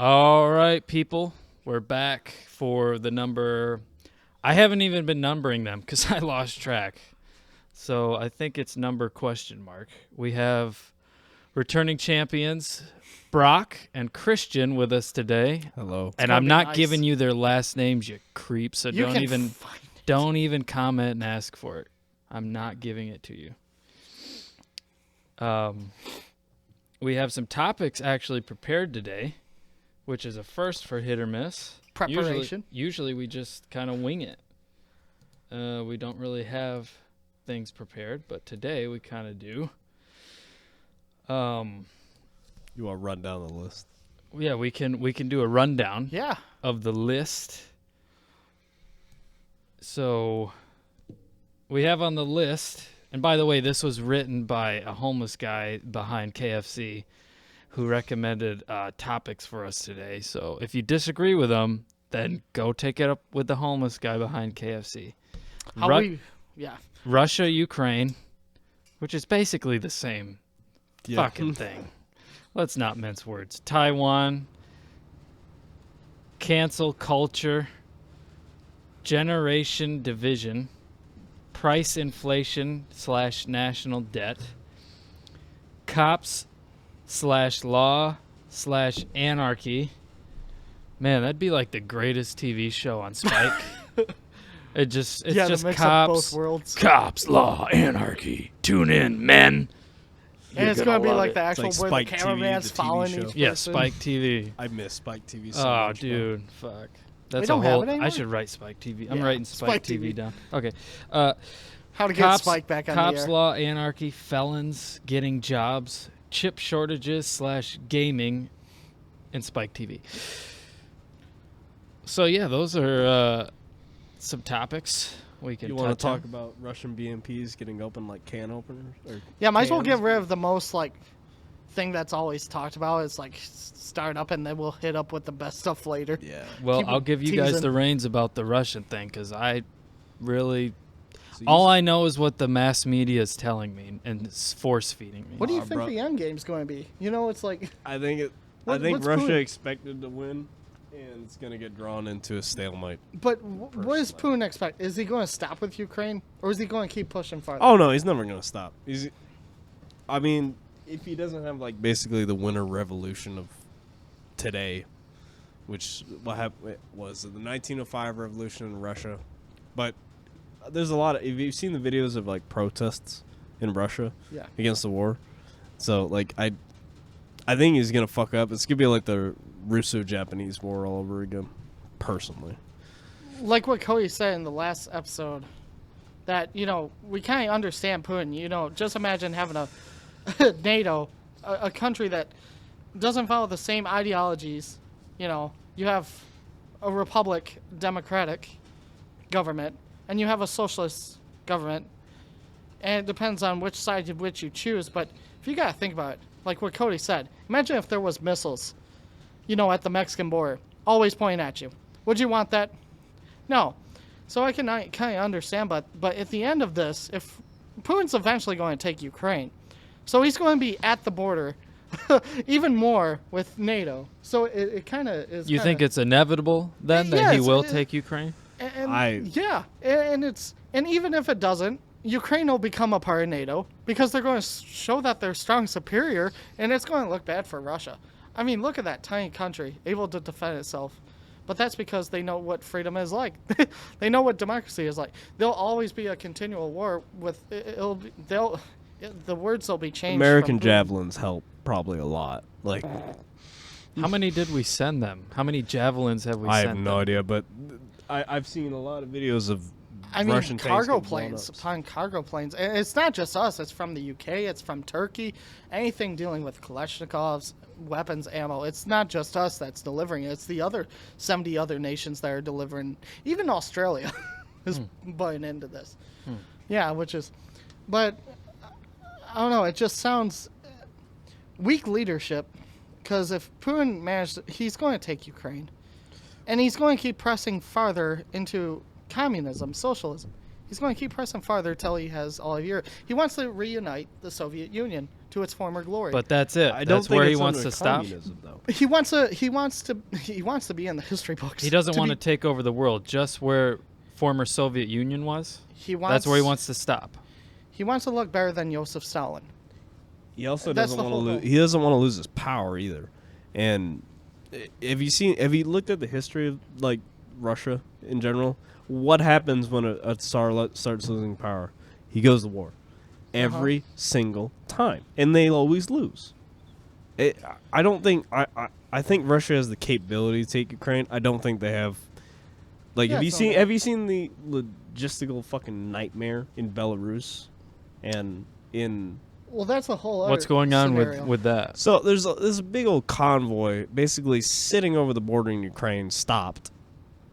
All right, people. We're back for the number. I haven't even been numbering them because I lost track. So I think it's number ? We have returning champions Brock and Christian with us today. Hello. And I'm not giving you their last names, you creep. So don't even comment and ask for it. I'm not giving it to you. We have some topics actually prepared today, which is a first for Hit or Miss. Preparation. Usually we just kind of wing it. We don't really have things prepared, but today we kind of do. You want to run down the list? Yeah, we can do a rundown of the list. So we have on the list, and by the way, this was written by a homeless guy behind KFC who recommended topics for us today. So if you disagree with him, then go take it up with the homeless guy behind KFC. Russia, Ukraine, which is basically the same fucking thing. Let's not mince words. Taiwan, cancel culture, generation division, price inflation / national debt, cops / law / anarchy. Man, that'd be like the greatest TV show on Spike. It's just cops, both worlds. Cops, law, anarchy. Tune in, men. And it's going to be like the actual like where Spike the cameraman's TV, the TV following show. each person. Yeah, Spike TV. I miss Spike TV so Oh, much. dude, fuck. That's don't a have whole. it anymore? I should write Spike TV. I'm Yeah, writing Spike Spike TV TV. down. Okay. How to get Spike back on Cops, the air. law, anarchy, felons getting jobs, chip shortages / gaming, and Spike TV. So yeah, those are some topics we can. You want to touch talk about Russian BMPs getting open like can openers? Or Yeah, might as well cans? get rid of the most thing that's always talked about. It's start up and then we'll hit up with the best stuff later. Yeah. Well, Keep I'll give you guys teasing. the reins about the Russian thing because I really. So All I know is what the mass media is telling me and it's force feeding me. What do you Aw, think bro. the end game's going to be? You know, it's like I think What- what's Russia Putin? expected to win, and it's gonna get drawn into a stalemate. But what does Putin expect? Is he going to stop with Ukraine, or is he going to keep pushing farther? Oh no, he's never gonna stop. I mean, if he doesn't have basically the winter revolution of today, which was the 1905 revolution in Russia, but there's a lot of. Have you seen the videos of protests in Russia against the war? So I think he's gonna fuck up. It's gonna be like the Russo-Japanese war all over again. Personally, Like what Cody said in the last episode, that we kind of understand Putin. Just imagine having a NATO, a country that doesn't follow the same ideologies. You have a republic, democratic government, and you have a socialist government, and it depends on which side of which you choose. But if you gotta think about it, like what Cody said, imagine if there was missiles, at the Mexican border, always pointing at you. Would you want that? No. So I can kind of understand, but at the end of this, if Putin's eventually going to take Ukraine, so he's going to be at the border even more with NATO. So it kind of is. You think it's inevitable then that he Yes, will take Ukraine? And even if it doesn't, Ukraine will become a part of NATO because they're going to show that they're strong, superior, and it's going to look bad for Russia. I mean, look at that tiny country able to defend itself, but that's because they know what freedom is like. They know what democracy is like. There'll always be a continual war with the words will be changed. American from Putin. javelins help probably a lot. How many did we send them? How many javelins have we I sent have them? no idea, but I've seen a lot of videos of Russian tanks cargo get blown planes up. upon cargo planes. And it's not just us. It's from the UK. It's from Turkey. Anything dealing with Kalashnikovs, weapons, ammo. It's not just us that's delivering it. It's the other 70 other nations that are delivering. Even Australia is buying into this. Yeah, which is... But, I don't know. It just sounds weak leadership. Because if Putin managed... He's going to take Ukraine. And he's going to keep pressing farther into communism, socialism. He's going to keep pressing farther till he has all of Europe. He wants to reunite the Soviet Union to its former glory. But that's it. I don't That's think where he it's wants under to stop. communism, though. he wants to be in the history books. He doesn't want to be- take over the world, just where former Soviet Union was. He wants. That's where he wants to stop. He wants to look better than Joseph Stalin. He also That's doesn't the want to whole lose. goal. He doesn't want to lose his power either. And have you looked at the history of like Russia in general? What happens when a Tsar starts losing power? He goes to war every single time, and they always lose. I don't think I think Russia has the capability to take Ukraine. I don't think they have. Like, Yeah, have you so seen do I. have you seen the logistical fucking nightmare in Belarus and in Well, that's a whole other What's going on scenario. with that? So there's a big old convoy basically sitting over the border in Ukraine, stopped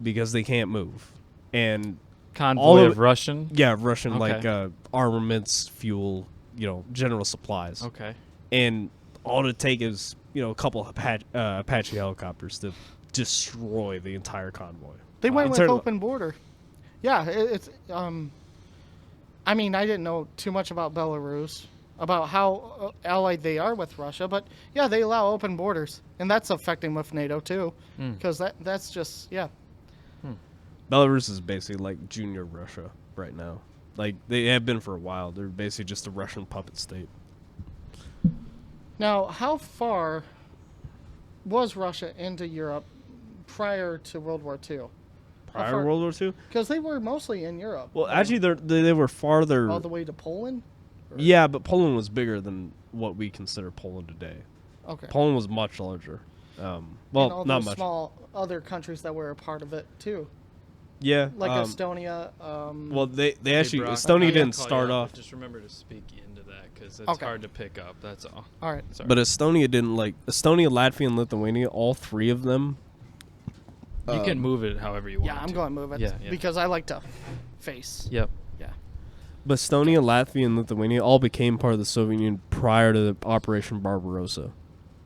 because they can't move, and Convoy all of of Russian? Russian Okay. like armaments, fuel, general supplies, Okay. and all it take is a couple of Apache helicopters to destroy the entire convoy. They went In with terms- open border. Yeah, it's. I mean, I didn't know too much about Belarus, about how allied they are with Russia, but yeah, they allow open borders, and that's affecting with NATO too, because that's just Belarus is basically like junior Russia right now. Like they have been for a while. They're basically just a Russian puppet state. Now, how far was Russia into Europe prior to World War II? Prior to World War II? Because they were mostly in Europe. Well, actually, they were farther. all the way to Poland. Yeah, but Poland was bigger than what we consider Poland today. Okay. Poland was much larger. And Well, all not those much. small other countries that were a part of it too, Yeah, like Estonia. well, they actually Brock, Estonia yeah. didn't Call you start out, off, but just remember to speak into that because it's Okay. hard to pick up. That's all. all right. Sorry. but Estonia didn't Estonia, Latvia, and Lithuania. All three of them. You can move it however you want. Yeah, I'm going to move it Yeah, yeah. because I like to face. Yep. Yeah. But Estonia, Latvia, and Lithuania all became part of the Soviet Union prior to the Operation Barbarossa,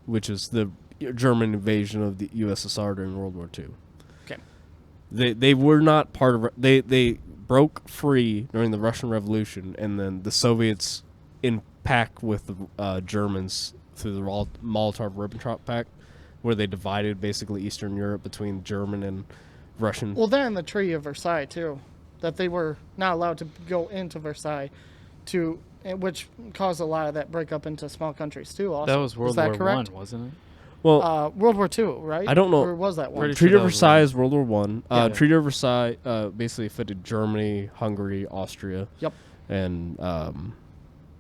which is the German invasion of the USSR during World War II. Okay. They were not part of. They broke free during the Russian Revolution, and then the Soviets, in pact with the Germans through the Molotov-Ribbentrop Pact, where they divided basically Eastern Europe between German and Russian. Well, then the Treaty of Versailles too, that they were not allowed to go into Versailles, which caused a lot of that breakup into small countries too. Also, That was World that War correct? One, wasn't it? Well, World War II, right? I don't know. Or was that one? Pretty Treaty sure of that was Versailles right. is World War One. Yeah. Treaty of Versailles basically affected Germany, Hungary, Austria, Yep. and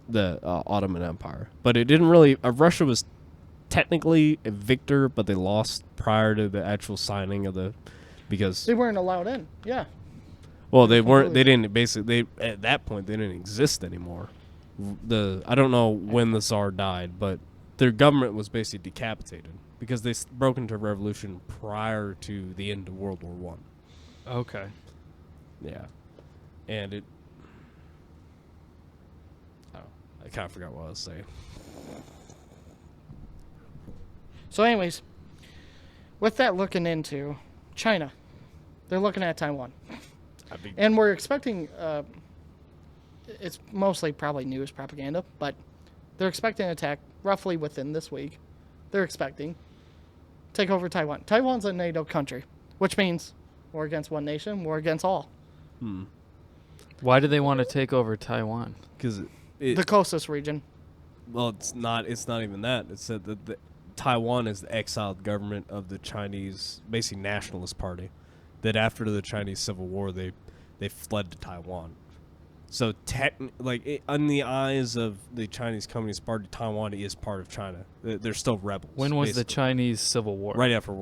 the Ottoman Empire. But it didn't really. Russia was technically a victor, but they lost prior to the actual signing of the, because They weren't allowed in. Yeah. well they weren't. completely- They didn't basically. They at that point they didn't exist anymore. I don't know when the Tsar died, but their government was basically decapitated because they broke into revolution prior to the end of World War One. Okay. Yeah, and it. Oh, I kind of forgot what I was saying. So, anyways, with that looking into China, they're looking at Taiwan, and we're expecting. It's mostly probably news propaganda, but they're expecting an attack roughly within this week. They're expecting take over Taiwan. Taiwan's a NATO country, which means war against one nation, war against all. Why do they want to take over Taiwan? Because The closest region. well, it's not even that. It said that Taiwan is the exiled government of the Chinese, basically nationalist party. That after the Chinese Civil War, they fled to Taiwan. So, in the eyes of the Chinese Communist Party, Taiwan is part of China. They're still rebels. When was the basically. Chinese Civil War? Right after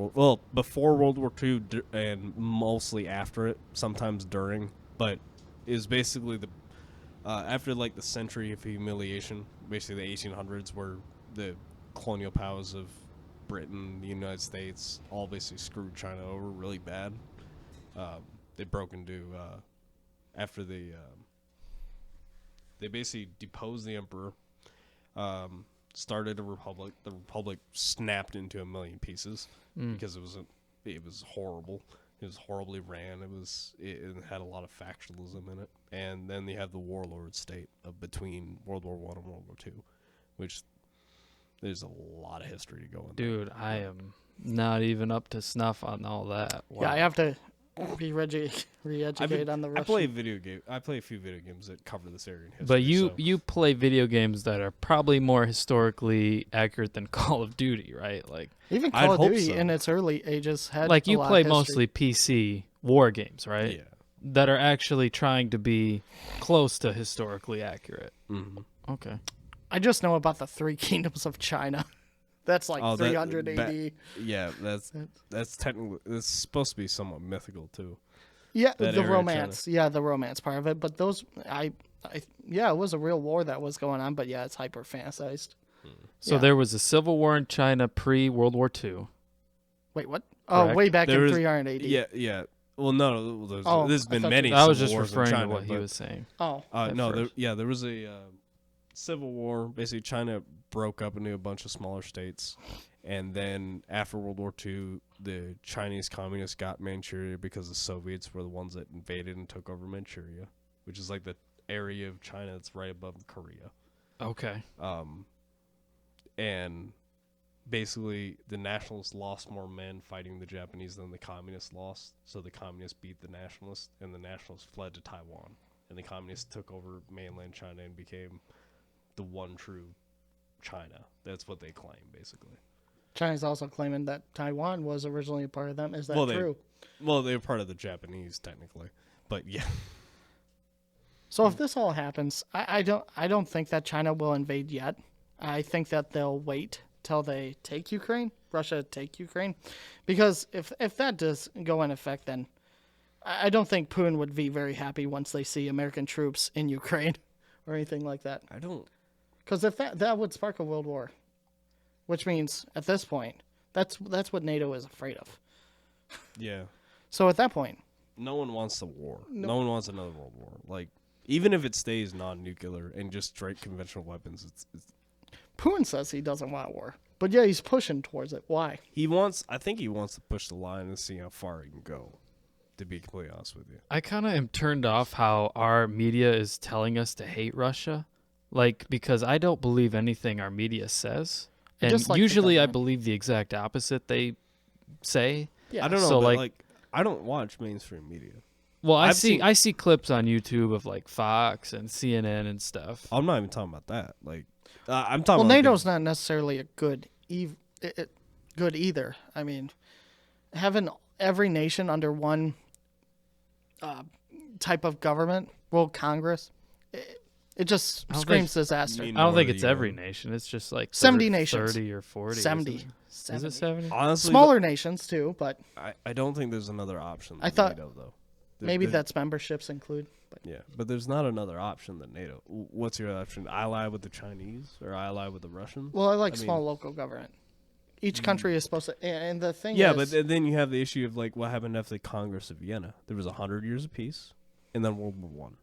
before World War II and mostly after it, sometimes during, but it was basically the after like the century of humiliation, basically the 1800s, where the colonial powers of Britain, the United States, all basically screwed China over really bad. They broke into after they basically deposed the emperor, started a republic. The republic snapped into a million pieces because it was horrible, It was horribly ran. It had a lot of factionalism in it. And then you have the warlord state of between World War I and World War II, which there's a lot of history to go into. Dude, I am not even up to snuff on all that. Wow. Yeah, I have to be re-educated on the Russian. I play a few video games that cover this area in history. But so. you play video games that are probably more historically accurate than Call of Duty, right? Like Even I'd Call of hope Duty so. in its early ages had like a you lot play of history. mostly PC war games, right? Yeah. That are actually trying to be close to historically accurate. Mm-hmm. Okay. I just know about the Three Kingdoms of China. That's like Oh, 300 AD. Yeah, that's technically it's supposed to be somewhat mythical too. Yeah, that the area of romance. Yeah, the romance part of it. But those, yeah, it was a real war that was going on. But yeah, it's hyper fantasized. So Yeah. there was a civil war in China pre-World War II. Wait, what? Oh, Correct. way back There in was- 300 AD. Yeah. Well, no, there's Oh, there's I been thought many. I was civil just wars in referring China, to what he but, was saying. Oh, at no, first. there was a civil war. Basically, China broke up into a bunch of smaller states, and then after World War II, the Chinese communists got Manchuria because the Soviets were the ones that invaded and took over Manchuria, which is like the area of China that's right above Korea. Okay. And basically, the nationalists lost more men fighting the Japanese than the communists lost. So the communists beat the nationalists, and the nationalists fled to Taiwan. And the communists took over mainland China and became the one true China. That's what they claim, basically. China's also claiming that Taiwan was originally a part of them. Is that Well, true? They were part of the Japanese, technically. But yeah. So if this all happens, I don't think that China will invade yet. I think that they'll wait till they take Ukraine, Russia take Ukraine, because if that does go in effect, then I don't think Putin would be very happy once they see American troops in Ukraine or anything like that. I don't. Because if that would spark a world war, which means at this point, that's what NATO is afraid of. Yeah. So at that point, No one wants the war. No one wants another world war. Like, even if it stays non-nuclear and just straight conventional weapons, it's Putin says he doesn't want war, but yeah, he's pushing towards it. Why? I think he wants to push the line and see how far he can go, to be completely honest with you. I kind of am turned off how our media is telling us to hate Russia. Like, because I don't believe anything our media says. And Just like the usually I government. believe the exact opposite they say. Yeah. I don't know, So, but like- I don't watch mainstream media. Well, I I've see seen- I see clips on YouTube of like Fox and CNN and stuff. I'm not even talking about that. Like, I'm talking Well, about NATO's not necessarily a good either. I mean, having every nation under one type of government, world Congress, it just I don't screams think- disaster. mean- I don't think Minority, it's every yeah. nation. It's just like 70 nations. 30 or 40. 70. Isn't it? Is it 70? honestly, Smaller nations too, but I don't think there's another option than I thought NATO, though. maybe There- that's memberships include. But Yeah, but there's not another option than NATO. What's your option? Ally with the Chinese or ally with the Russians? well, I like I mean- small local government. Each country is supposed to, and the thing Yeah, is, but then you have the issue of like what happened after the Congress of Vienna. There was 100 years of peace, and then World War One.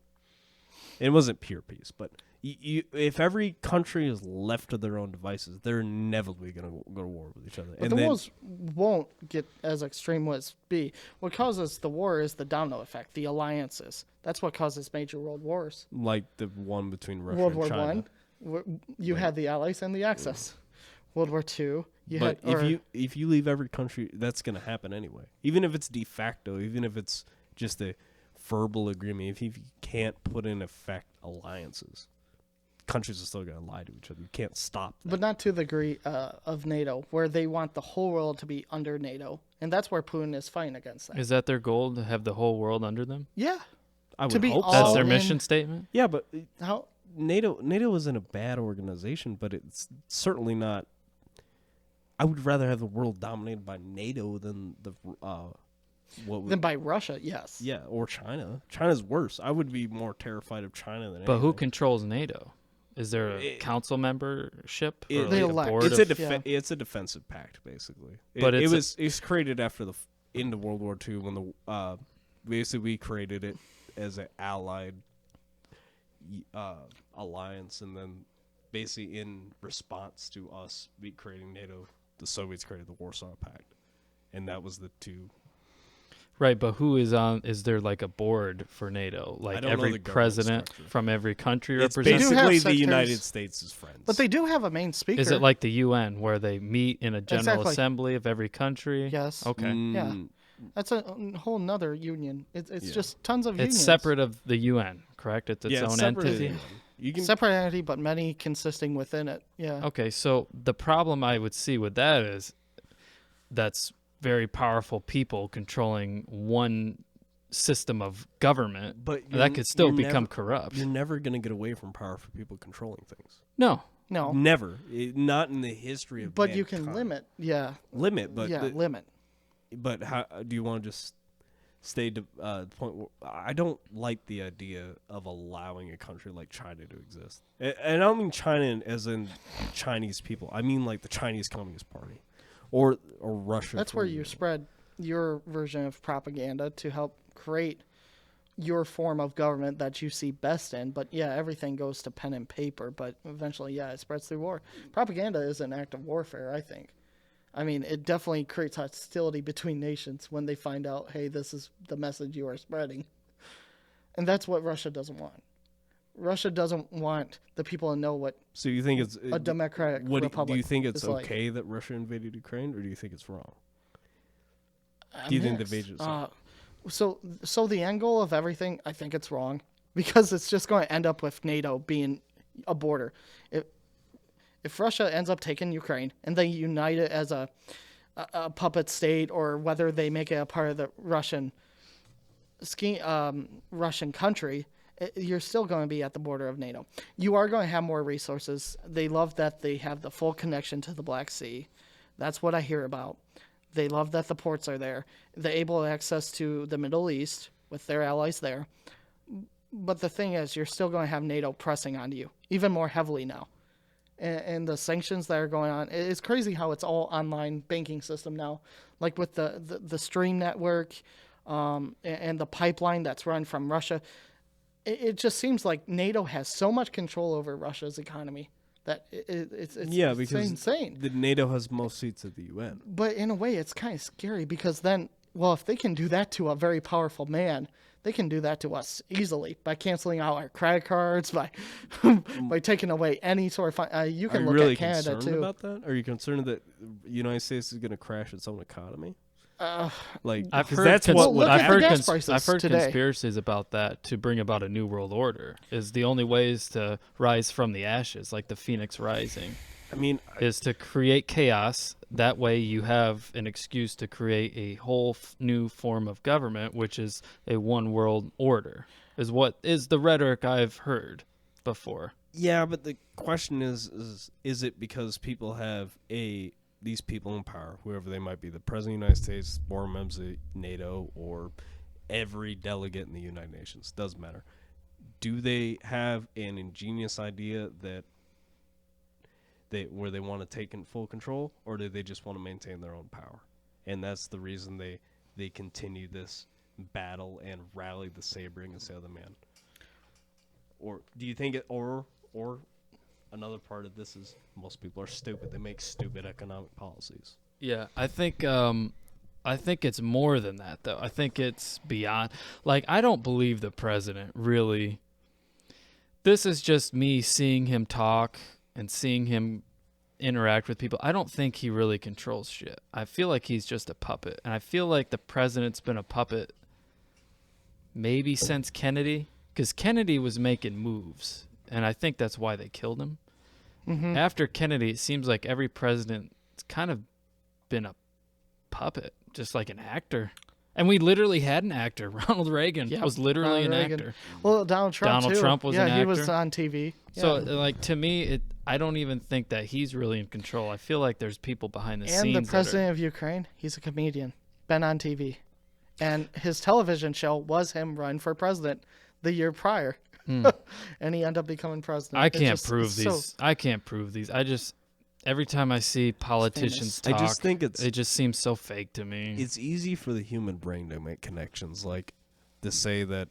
It wasn't pure peace, but if every country is left to their own devices, they're inevitably going to go to war with each other. but the wars won't get as extreme as be. What causes the war is the domino effect, the alliances. That's what causes major world wars. like the one between Russia World and War China. One, you had the Allies and the Axis. World War Two, you But had. if you leave every country, that's going to happen anyway. Even if it's de facto, even if it's just a verbal agreement, if you can't put in effect alliances, countries are still going to lie to each other. You can't stop that. But not to the degree of NATO, where they want the whole world to be under NATO, and that's where Putin is fighting against that. Is that their goal, to have the whole world under them? Yeah, I to would be hope all That's so. their in- mission statement? Yeah, but how NATO isn't a bad organization, but it's certainly not. I would rather have the world dominated by NATO than the then by Russia, yes. yeah, or China. China's worse. I would be more terrified of China than But who anything. controls NATO? Is there a council membership? It- or They like a elect. board It's of- it's a defensive pact basically. But It's created after the into World War II when the basically we created it as an allied alliance, and then basically in response to us creating NATO, the Soviets created the Warsaw Pact, and that was the two. Right, but who is on? Is there like a board for NATO? Like don't know every the government president structure. from every country It's represented? do have basically the sectors, United States' friends. But they do have a main speaker. Is it like the UN where they meet in a general Exactly. assembly of every country? Yes. Okay. Yeah. That's a whole nother union. It's Yeah. just tons of unions. It's separate of the UN, correct? It's its Yeah, own it's separate. entity. You can Separate entity, but many consisting within it. Yeah. Okay, so the problem I would see with that is that's very powerful people controlling one system of government, but that could still you're become never, corrupt. You're never going to get away from powerful people controlling things. No. No. Never. Not in the history of But you can mankind. limit. Yeah. Limit, but Limit. But how do you want to just stay to the point where I don't like the idea of allowing a country like China to exist. And I don't mean China as in Chinese people. I mean like the Chinese Communist Party or Russia. That's for where you. you spread your version of propaganda to help create your form of government that you see best in. But yeah, everything goes to pen and paper, but eventually, yeah, it spreads through war. Propaganda is an act of warfare, I think. I mean, it definitely creates hostility between nations when they find out, hey, this is the message you are spreading. And that's what Russia doesn't want. Russia doesn't want the people to know what So you think it's a democratic what republic do you think it's is like. okay that Russia invaded Ukraine, or do you think it's wrong? I'm Do you think the mixed. invasion is So the end goal of everything, I think it's wrong because it's just going to end up with NATO being a border. If Russia ends up taking Ukraine and they unite it as a puppet state, or whether they make it a part of the Russian Russian country, you're still going to be at the border of NATO. You are going to have more resources. They love that they have the full connection to the Black Sea. That's what I hear about. They love that the ports are there. They're able to access to the Middle East with their allies there. But the thing is, you're still going to have NATO pressing on you, even more heavily now. And the sanctions that are going on, it's crazy how it's all online banking system now. Like with the Stream network and the pipeline that's run from Russia. It just seems like NATO has so much control over Russia's economy that it's because insane. the NATO has most seats at the UN. But in a way, it's kind of scary because then, well, if they can do that to a very powerful man, they can do that to us easily by canceling out our credit cards, by by taking away any sort of you can Are you look really at Canada concerned too. about that? Are you concerned that the United States is going to crash its own economy? Like, I've 'cause heard, that's what look I've at heard, the gas prices I've heard today. conspiracies about that to bring about a new world order. Is the only ways to rise from the ashes, like the phoenix rising, I mean, is to create chaos. That way you have an excuse to create a whole new form of government, which is a one world order, is what is the rhetoric I've heard before. yeah, but the question is it because people have these people in power, whoever they might be, the President of the United States, or members of NATO, or every delegate in the United Nations, doesn't matter. Do they have an ingenious idea that where they want to take in full control, or do they just want to maintain their own power? And that's the reason they continue this battle and rally the sabering and say the man. Or do you think it or another part of this is most people are stupid. They make stupid economic policies. Yeah, I think it's more than that, though. I think it's beyond. Like, I don't believe the president really. This is just me seeing him talk and seeing him interact with people. I don't think he really controls shit. I feel like he's just a puppet, and I feel like the president's been a puppet maybe since Kennedy, because Kennedy was making moves, and I think that's why they killed him. Mm-hmm. After Kennedy, it seems like every president's kind of been a puppet, just like an actor. And we literally had an actor. Ronald Reagan Yep, was literally Ronald an Reagan. actor. Well, Donald Trump Donald too. Trump was an he was actor. on TV. So, Yeah. like, to me, I don't even think that he's really in control. I feel like there's people behind the And scenes. the that are- president of Ukraine, he's a comedian, been on TV, and his television show was him run for president the year prior, and he ended up becoming president. I It's can't just- prove it's these. so- I can't prove these. I just every time I see politicians I talk, just think it just seems so fake to me. it's easy for the human brain to make connections, like to say that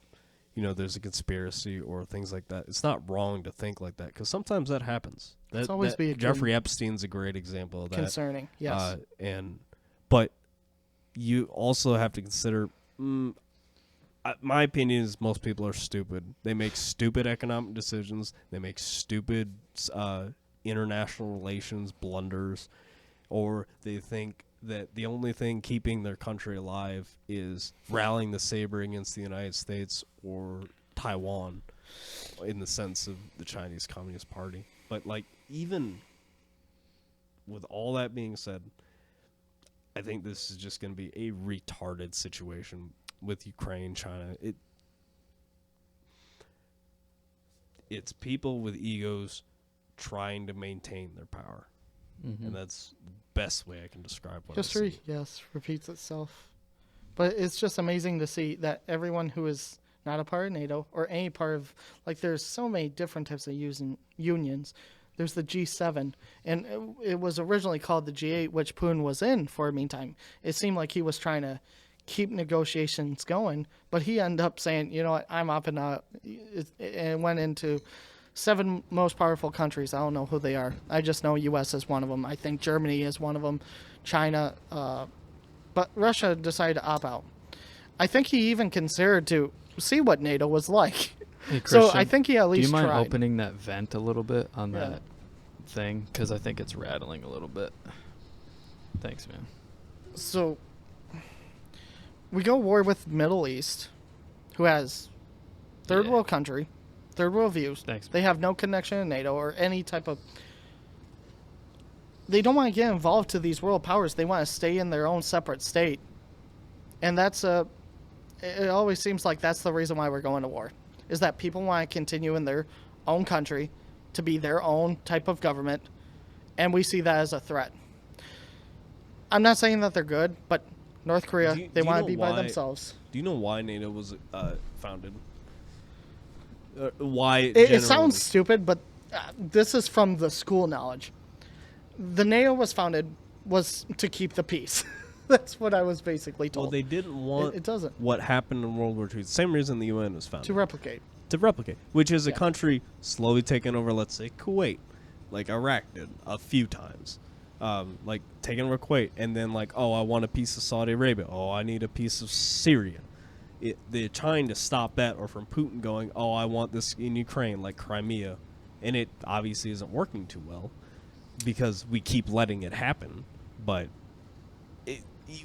there's a conspiracy or things like that. It's not wrong to think like that because sometimes that happens. It's always be a Jeffrey Epstein's a great example of that. concerning. Yes. But you also have to consider My opinion is most people are stupid. They make stupid economic decisions. They make stupid international relations blunders, or they think that the only thing keeping their country alive is rallying the saber against the United States or Taiwan, in the sense of the Chinese Communist Party. But like, even with all that being said, I think this is just going to be a retarded situation with Ukraine, China. It's people with egos trying to maintain their power. Mm-hmm. And that's the best way I can describe what I History, see. yes, repeats itself. But it's just amazing to see that everyone who is not a part of NATO or any part of, like, there's so many different types of unions. There's the G7, and it was originally called the G8, which Putin was in for a meantime. It seemed like he was trying to keep negotiations going, but he ended up saying, you know what, I'm up and out. And went into 7 most powerful countries. I don't know who they are. I just know U.S. is one of them. I think Germany is one of them. China, but Russia decided to opt out. I think he even considered to see what NATO was like. Hey, So Christian, I think he at do least you mind tried. opening that vent a little bit on Yeah. that thing? Because I think it's rattling a little bit. Thanks, man. So we go war with Middle East, who has third Yeah. world country, third world views. Thanks. They have no connection to NATO or any type of. They don't want to get involved to these world powers. They want to stay in their own separate state, and that's a. It always seems like that's the reason why we're going to war, is that people want to continue in their own country, to be their own type of government, and we see that as a threat. I'm not saying that they're good, but North Korea, they do you want to know be by why- themselves. Do you know why NATO was founded? Why It generally- sounds stupid, but this is from the school knowledge. The NATO was founded was to keep the peace. That's what I was basically told. Well, they didn't want It doesn't. what happened in World War II. The same reason the UN was founded. To replicate. To replicate, which is a Yeah. country slowly taking over, let's say, Kuwait, like Iraq did a few times. Like taking over Kuwait, and then like, oh, I want a piece of Saudi Arabia. Oh, I need a piece of Syria. They're trying to stop that, or from Putin going, oh, I want this in Ukraine, like Crimea. And it obviously isn't working too well because we keep letting it happen. But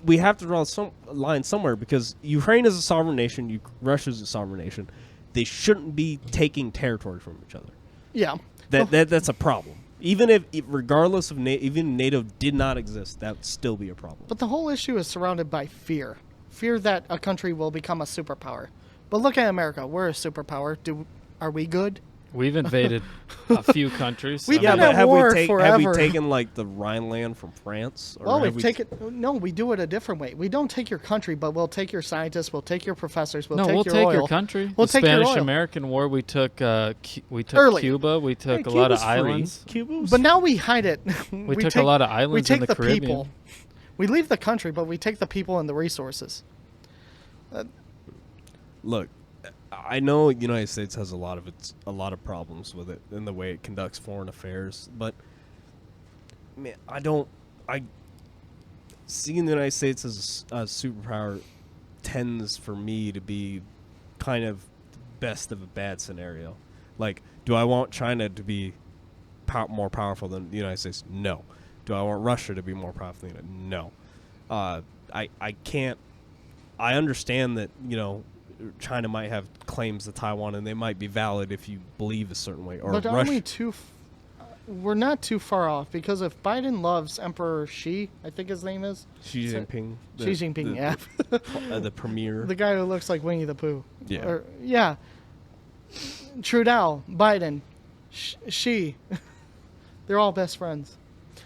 we have to draw some line somewhere, because Ukraine is a sovereign nation. Russia is a sovereign nation. They shouldn't be taking territory from each other. Yeah. That's a problem. Even if, regardless of even NATO did not exist, that would still be a problem. But the whole issue is surrounded by fear. Fear that a country will become a superpower. But look at America. We're a superpower. Are we good? We've invaded a few countries. We've Yeah, been but at have war we forever. taken like the Rhineland from France? Or Well, have we've taken. No, we do it a different way. We don't take your country, but we'll take your scientists. We'll take your professors. We'll No, take we'll your take oil. your country. We'll the take your oil. Spanish-American War, we took Early. Cuba. We took Hey, a lot of Cuba's free. islands. Cuba was But now we hide it. We took a lot of islands We take in the Caribbean. people. We leave the country, but we take the people and the resources. Look, I know the United States has a lot of problems with it in the way it conducts foreign affairs, but man, seeing the United States as a superpower tends for me to be kind of the best of a bad scenario. Like, do I want China to be more powerful than the United States? No. Do I want Russia to be more powerful than the United States? No. I can't. I understand that, China might have claims to Taiwan, and they might be valid if you believe a certain way. Or But are Russia. we we're not too far off, because if Biden loves Emperor Xi, I think his name is Xi So- Jinping. Xi Jinping, yeah, The premier. the guy who looks like Winnie the Pooh. Yeah. Yeah. Trudeau, Biden, Xi, they're all best friends.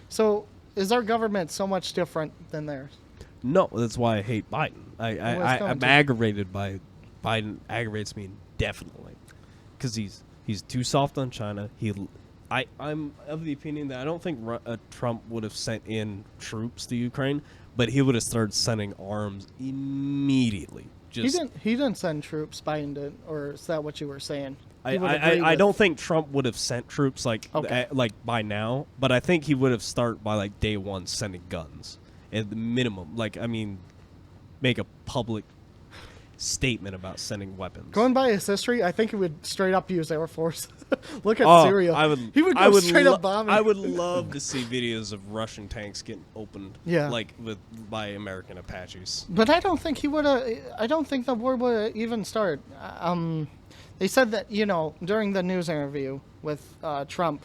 So is our government so much different than theirs? No, that's why I hate Biden. Well, it's I'm going to. aggravated by Biden. Aggravates me indefinitely because he's too soft on China. I'm of the opinion that I don't think Trump would have sent in troops to Ukraine, but he would have started sending arms immediately. He didn't send troops. Biden did, or is that what you were saying? He would agree I with- don't think Trump would have sent troops like by now, but I think he would have started by like day one sending guns at the minimum. Like, I mean, make a public statement about sending weapons. Going by his history, I think he would straight up use Air Force. Look at Oh, Syria. He would go straight up bombing. I would love to see videos of Russian tanks getting opened, Yeah. like by American Apaches. But I don't think he would. I don't think the war would even start. They said that during the news interview with Trump,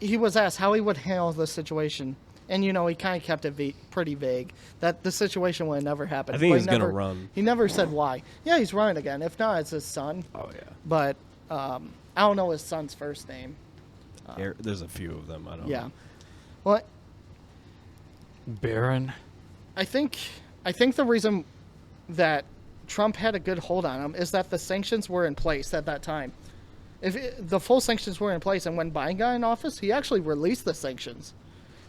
he was asked how he would handle the situation, and he kind of kept it pretty vague that the situation would never happen. I think But he's gonna run. He never said why. Yeah, he's running again. If not, it's his son. Oh yeah, But I don't know his son's first name. there's a few of them. I don't. Yeah. know. Well, Baron. I think the reason that Trump had a good hold on him is that the sanctions were in place at that time. If the full sanctions were in place, and when Biden got in office, he actually released the sanctions.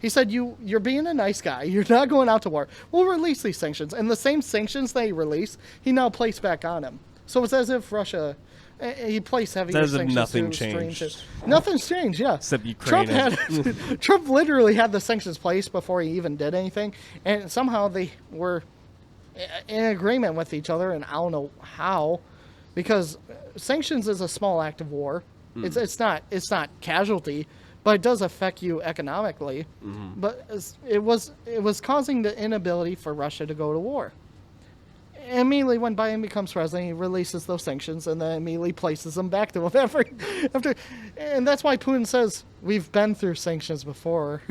He said, "You're being a nice guy. You're not going out to war. We'll release these sanctions." And the same sanctions that he released, he now placed back on him. So it's as if Russia, he placed heavier It's as if sanctions. nothing to stream changed. Nothing's changed. Yeah. Except Ukraine. Trump literally had the sanctions placed before he even did anything, and somehow they were in agreement with each other, and I don't know how, because sanctions is a small act of war. It's not casualty, but it does affect you economically. But it was causing the inability for Russia to go to war. Immediately when Biden becomes president, he releases those sanctions and then immediately places them back to him after, and that's why Putin says we've been through sanctions before.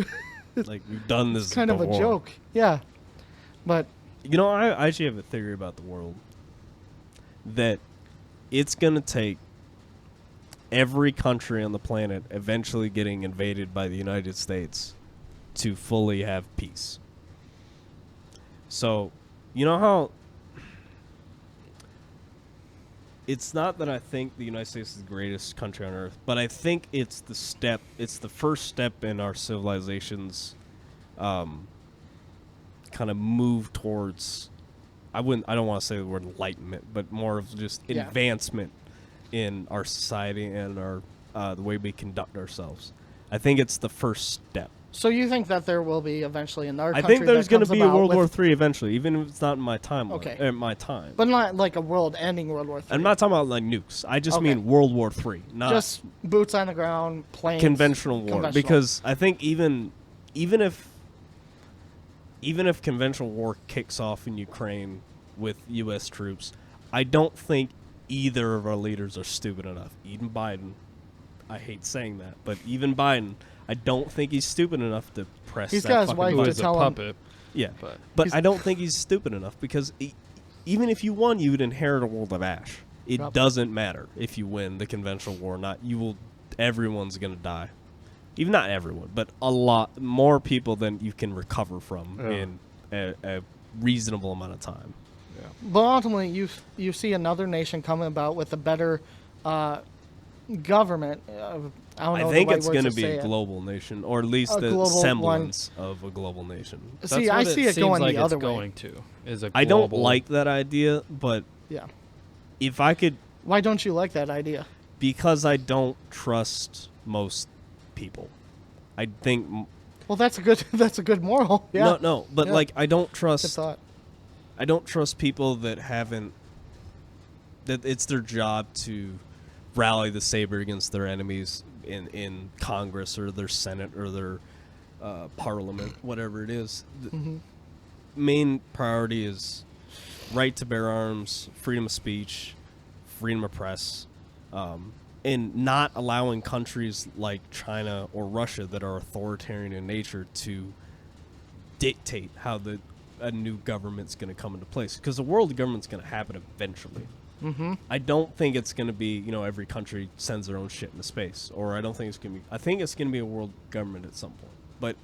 Like we've done this. It's kind of a before. joke, yeah. But I actually have a theory about the world that it's going to take every country on the planet eventually getting invaded by the United States to fully have peace. So, you know how it's not that I think the United States is the greatest country on earth, but I think it's the first step in our civilization's kind of move towards, I don't want to say the word enlightenment, but more of just advancement in our society and our the way we conduct ourselves. I think it's the first step. so you think that there will be eventually another I country think there's going to be a World War III eventually, even if it's not in my timeline. Okay. My time. but not like a world-ending World War III. I'm not talking about like nukes. I just Okay. mean World War III, not just boots on the ground, planes. conventional war. Conventional. Because I think even if conventional war kicks off in Ukraine with U.S. troops, I don't think either of our leaders are stupid enough. Even Biden, I hate saying that, but even Biden, I don't think he's stupid enough to press He's that got his fucking wife Who to button. is a tell him- puppet. Yeah, But but I don't think he's stupid enough because even if you won, you would inherit a world of ash. It Yep. doesn't matter if you win the conventional war or not. Everyone's going to die. Even not everyone, but a lot more people than you can recover from in a reasonable amount of time. But ultimately, you see another nation coming about with a better government. I don't know. I think the right it's words going to to be say a it. global nation, or at least A the global semblance of a global nation. See, That's I what see it seems going like the other it's way. going to is a I don't global- like that idea, but Yeah. if I could, Why don't you like that idea? because I don't trust most people. I think Well, that's a good moral. Yeah. no, but Yeah. like I don't Good trust thought. people that haven't, that it's their job to rally the saber against their enemies in Congress or their Senate or their Parliament, whatever it is. The main priority is right to bear arms, freedom of speech, freedom of press, and not allowing countries like China or Russia that are authoritarian in nature to dictate how a new government's going to come into place, because the world government's going to happen eventually. I don't think it's going to be, every country sends their own shit into space, or I don't think it's going to be. I think it's going to be a world government at some point. But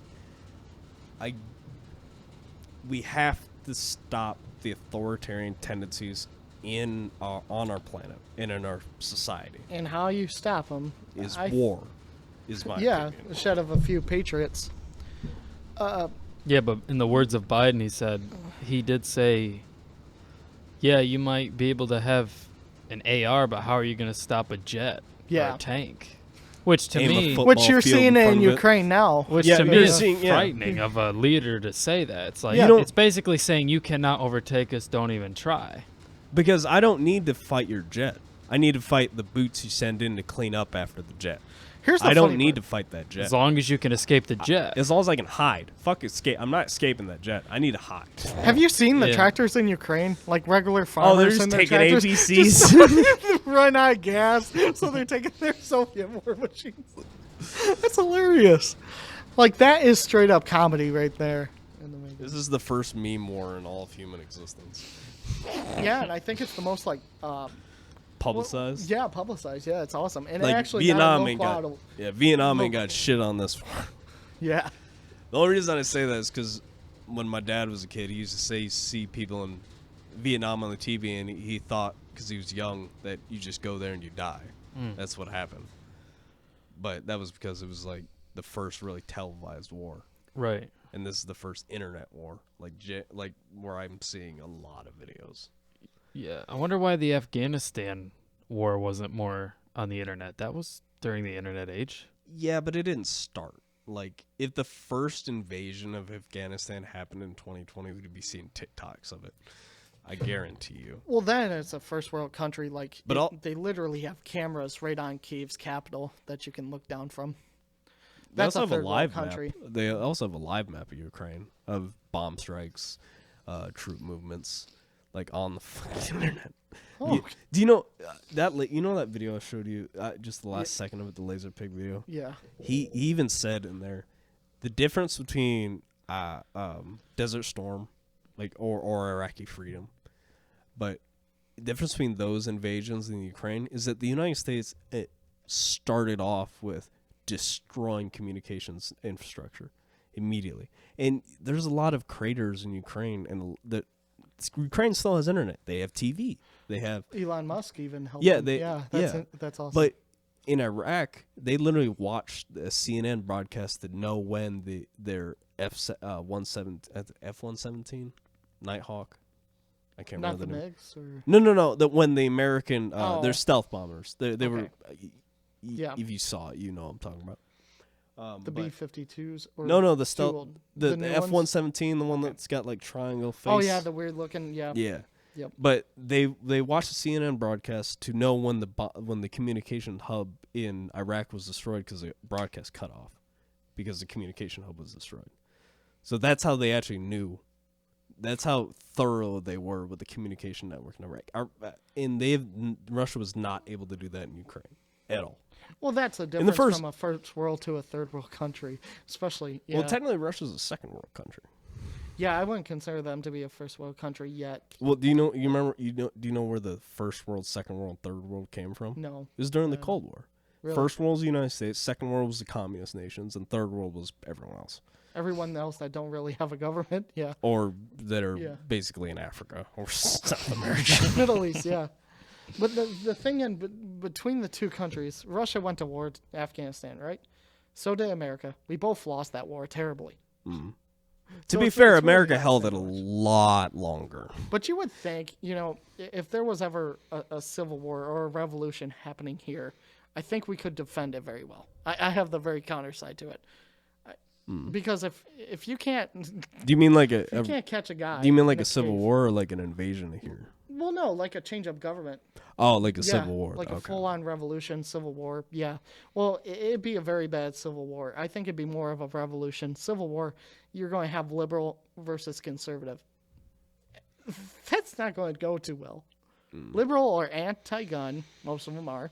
we have to stop the authoritarian tendencies on our planet and in our society. And how you stop them Is war, is my Yeah, opinion. shed of a few patriots. Yeah, but in the words of Biden, he did say, yeah, you might be able to have an AR, but how are you going to stop a jet or Yeah. a tank? Which to Aim a me, football Which you're field seeing in front in of it. Ukraine now. which Yeah, to me you're is seeing- yeah. frightening of a leader to say that. It's like Yeah. it's basically saying you cannot overtake us. Don't even try. Because I don't need to fight your jet. I need to fight the boots you send in to clean up after the jet. I don't need to fight that jet. As long as you can escape the jet. As long as I can hide. Fuck escape. I'm not escaping that jet. I need to hide. Have you seen the tractors in Ukraine? Like regular farmers. Oh, they're just and taking tractors APCs. run out of gas, so they're taking their Soviet war machines. That's hilarious. Like, that is straight up comedy right there. This is the first meme war in all of human existence. Yeah, and I think it's the most, like... Publicized? yeah, publicized. Yeah, it's awesome. And Like, it actually Vietnam got ain't a got... low Yeah, Vietnam ain't got shit on this one. Yeah. The only reason I say that is because when my dad was a kid, he used to say, see people in Vietnam on the TV, and he thought, because he was young, that you just go there and you die. That's what happened. But that was because it was, like, the first really televised war. Right. And this is the first internet war, like where I'm seeing a lot of videos. Yeah, I wonder why the Afghanistan war wasn't more on the internet. That was during the internet age. Yeah, but it didn't start. Like, if the first invasion of Afghanistan happened in 2020, we'd be seeing TikToks of it. I guarantee you. Well, then it's a first world country. Like, But they literally have cameras right on Kiev's capital that you can look down from. They That's also a have a third world live country. map. They also have a live map of Ukraine of bomb strikes, troop movements, like on the fucking internet. Oh, Do you know you know that video I showed you? Just the last second of it, the laser pig video. yeah. He even said in there, the difference between Desert Storm, like or Iraqi Freedom, but the difference between those invasions in Ukraine is that the United States it started off with destroying communications infrastructure immediately, and there's a lot of craters in Ukraine, and Ukraine still has internet. They have TV. They have Elon Musk even helped. Yeah, them. That's awesome. But in Iraq, they literally watched a CNN broadcast to know when their F-117 Nighthawk. I can't not remember the the name. MiGs or No. When the American, they're Oh. stealth bombers. They were. Yeah. If you saw it, you know what I'm talking about. the but- B-52s. Or No, the too stealth, old. the new F-117, ones? the one that's got like triangle face. Oh yeah, the weird looking. Yeah. Yeah. Yep. But they watched the CNN broadcast to know when the communication hub in Iraq was destroyed because the broadcast cut off because the communication hub was destroyed. So that's how they actually knew. That's how thorough they were with the communication network in Iraq. And Russia was not able to do that in Ukraine at all. Well, that's a the difference first- from a first world to a third world country, especially. Yeah. Well, technically, Russia's a second world country. Yeah, I wouldn't consider them to be a first world country yet. Well, do you know where the first world, second world, third world came from? No. It was during the Cold War. Really? First world was the United States, second world was the communist nations, and third world was everyone else. Everyone else that don't really have a government. Yeah. Or that are Yeah. basically in Africa or South America. Middle East, yeah. But the thing between the two countries, Russia went to war in Afghanistan, right? So did America. We both lost that war terribly. To So be it's fair, really America not held that it a much. lot longer. But you would think, if there was ever a civil war or a revolution happening here, I think we could defend it very well. I have the very counter side to it. Because if you can't, Do you mean like you can't catch a guy. do you mean like in a civil cave- war or like an invasion here? Well, no, like a change of government. Oh, like a Yeah, civil war. like a Okay. full-on revolution, civil war. Yeah. Well, it'd be a very bad civil war. I think it'd be more of a revolution. Civil war, you're going to have liberal versus conservative. That's not going to go too well. Liberal or anti-gun, most of them are.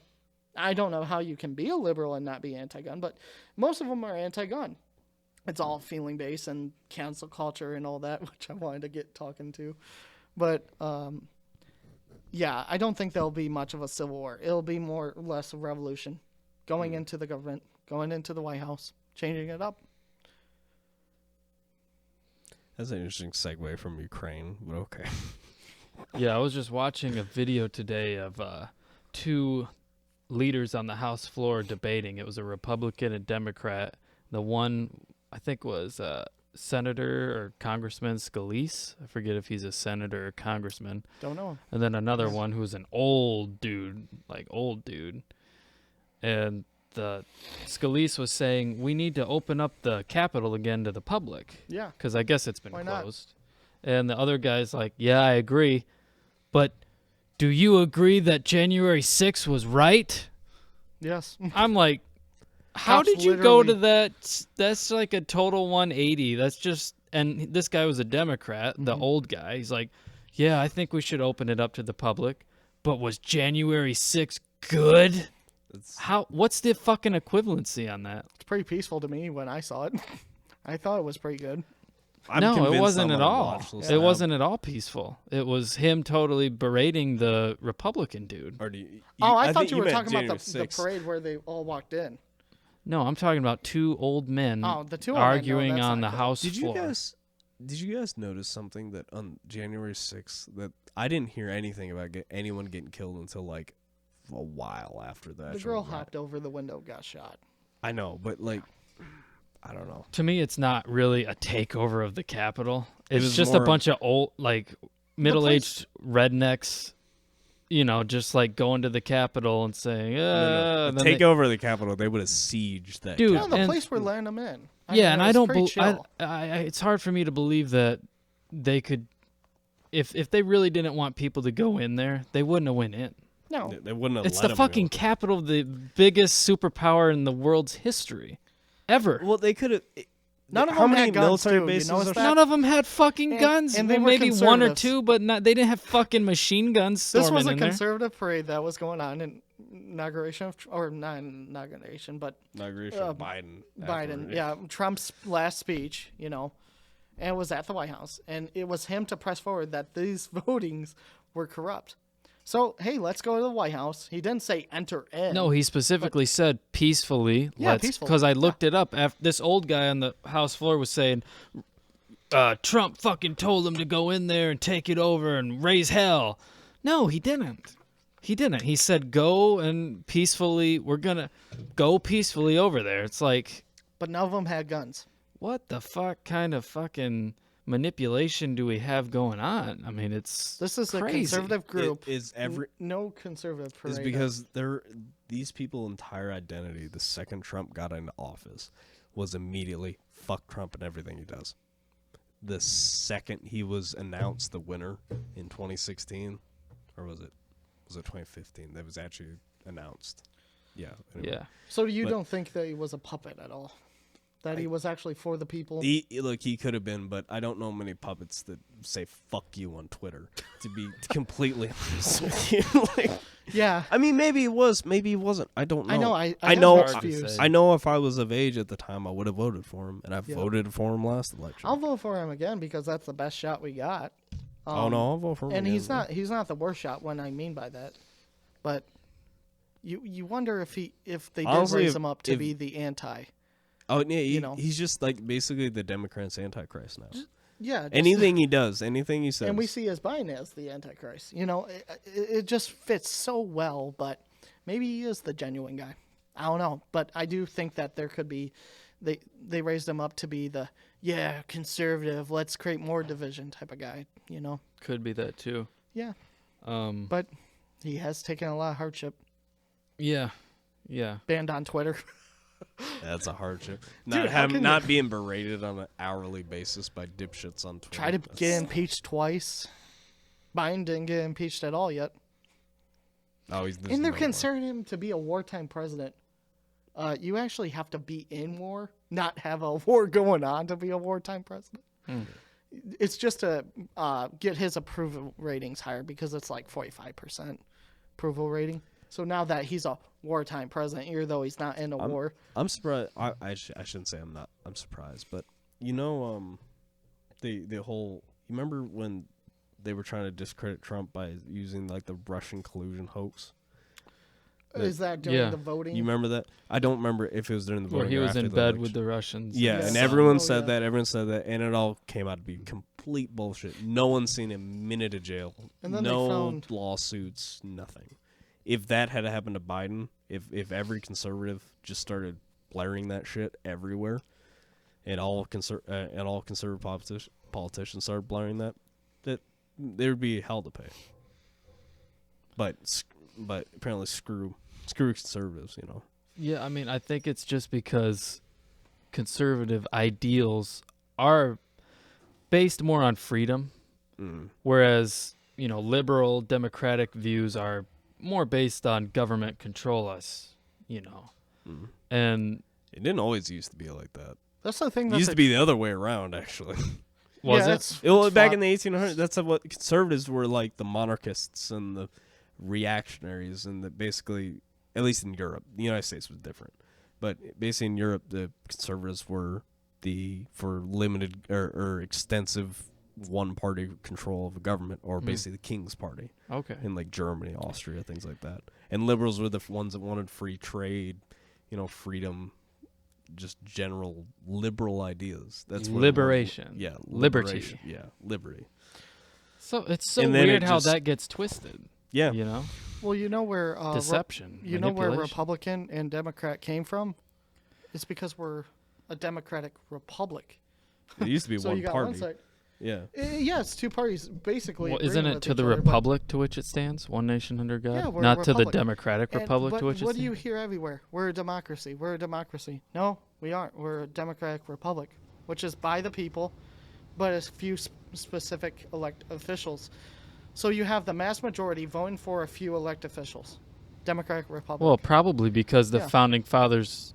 I don't know how you can be a liberal and not be anti-gun, but most of them are anti-gun. It's all feeling-based and cancel culture and all that, which I wanted to get talking to. But, yeah, I don't think there'll be much of a civil war. It'll be more or less a revolution. Going into the government, going into the White House, changing it up. That's an interesting segue from Ukraine, but okay. Yeah, I was just watching a video today of two leaders on the House floor debating. It was a Republican and Democrat. The one, I think, was Senator or Congressman Scalise. I forget if he's a senator or congressman. Don't know. And then another one who's an old dude, like old dude. And the Scalise was saying, we need to open up the Capitol again to the public. Yeah. Because I guess it's been Why not? closed. And the other guy's like, yeah, I agree. But do you agree that January 6th was right? Yes. I'm like, how Cops did you go to literally- that? That's like a total 180. That's just, and this guy was a Democrat, the old guy. He's like, yeah, I think we should open it up to the public. But was January 6th good? What's the fucking equivalency on that? It's pretty peaceful to me when I saw it. I thought it was pretty good. I'm No, it convinced wasn't I'm at gonna all. watch this It now. wasn't at all peaceful. It was him totally berating the Republican dude. Or do you, I thought think you were meant talking about January the 6th. parade where they all walked in. No, I'm talking about two old men Oh, the two old men, no, arguing that's on not the good. House Did you floor. guys notice something that on January 6th that I didn't hear anything about anyone getting killed until like a while after that? The girl hopped over the window, got shot. I know, but like, I don't know. To me, it's not really a takeover of the Capitol. It's was just more a of- bunch of old, like, middle-aged rednecks, just like going to the Capitol and saying, No. then Take they- over the Capitol. They would have sieged that. Dude, No, Capitol. the and- place we're letting them in. Yeah, and I don't believe. believe. It's hard for me to believe that they could, if they really didn't want people to go in there, they wouldn't have went in. No. They wouldn't have It's let the them fucking go. capital of the biggest superpower in the world's history, ever. Well, they could have. None of How them many had guns, military too, you bases? notice are that? None of them had fucking And- guns. and they Well, were maybe one or conservatives. two, but they didn't have fucking machine guns storming This was a in there. conservative parade that was going on in inauguration, or not inauguration, but inauguration of Biden. Biden. afterward. Yeah, Trump's last speech, and it was at the White House. And it was him to press forward that these votings were corrupt. So, hey, let's go to the White House. He didn't say enter in. No, he specifically said peacefully. Yeah, peacefully. Because I looked it up. This old guy on the House floor was saying, Trump fucking told him to go in there and take it over and raise hell. No, he didn't. He didn't. He said, go and peacefully, we're going to go peacefully over there. It's like, But none of them had guns. what the fuck kind of fucking manipulation do we have going on? I mean, it's This is crazy. a conservative group. Is every No conservative parade. is because these people's entire identity the second Trump got into office was immediately fuck Trump and everything he does. The second he was announced the winner in 2016, or was it 2015? That was actually announced. Yeah. Anyway. Yeah. So you but- don't think that he was a puppet at all? That he was actually for the people? He could have been, but I don't know many puppets that say "fuck you" on Twitter. To be completely honest with you, like, Yeah. I mean, maybe he was, maybe he wasn't. I don't know. I know. I I have know. mixed Hard to views. say. I know if I was of age at the time, I would have voted for him, and I Yeah. voted for him last election. I'll vote for him again because that's the best shot we got. Oh no, I'll vote for him. And again. he's not the worst shot. What I mean by that, but you wonder if they did Honestly, raise if- him up to if- be the anti. Oh yeah, know. he's just like basically the Democrats' antichrist now. Yeah. just- Anything he does, anything he says, And we see as Biden as the antichrist. It just fits so well. But maybe he is the genuine guy. I don't know, but I do think that there could be. They raised him up to be the conservative. Let's create more division type of guy. Could be that too. Yeah. Um, But he has taken a lot of hardship. yeah. Yeah. Banned on Twitter. that's a hardship. Dude, how can Not being berated on an hourly basis by dipshits on Twitter. Try to That's- get impeached twice. Biden didn't get impeached at all yet. Oh, there's And they're no more. considering him to be a wartime president. You actually have to be in war, not have a war going on to be a wartime president. It's just to get his approval ratings higher because it's like 45% approval rating. So now that he's a wartime president, even though he's not in a war, I'm surprised. I shouldn't say I'm not. I'm surprised, but the whole. You remember when they were trying to discredit Trump by using like the Russian collusion hoax? is that during Yeah. the voting? You remember that? I don't remember if it was during the voting Where he or was after in the bed election. with the Russians. Yeah, Yeah. and Oh, everyone yeah. said that. Everyone said that, and it all came out to be complete bullshit. No one's seen a minute of jail. And then they no found- lawsuits. Nothing. If that had happened to Biden, if every conservative just started blaring that shit everywhere, and all conservative politicians started blaring that there would be hell to pay. But apparently screw conservatives. Yeah, I mean, I think it's just because conservative ideals are based more on freedom, whereas liberal democratic views are more based on government control us, and It didn't always used to be like that. That's the thing. It used to be the other way around, actually. was yeah, it? It's Back fought. in the 1800s, that's what conservatives were like, the monarchists and the reactionaries, and the basically, at least in Europe, the United States was different. But basically in Europe, the conservatives were for limited or extensive one-party control of the government, or basically the king's party. Okay. In like Germany, Austria, things like that. And liberals were the ones that wanted free trade, freedom, just general liberal ideas. That's where Liberation. Yeah, Liberty. liberation. Yeah, liberty. So it's so And then weird it how just- that gets twisted. Yeah. Well, you know where Deception. you know where manipulation. Republican and Democrat came from? It's because we're a democratic republic. It used to be So one you got party. one side. Yeah. Yeah, it's two parties basically. Well, agreeing isn't it with to each the other, but- but a few specific elect officials. So you have the mass majority voting for a few elect officials. Democratic Republic. Well, probably because the Yeah. founding fathers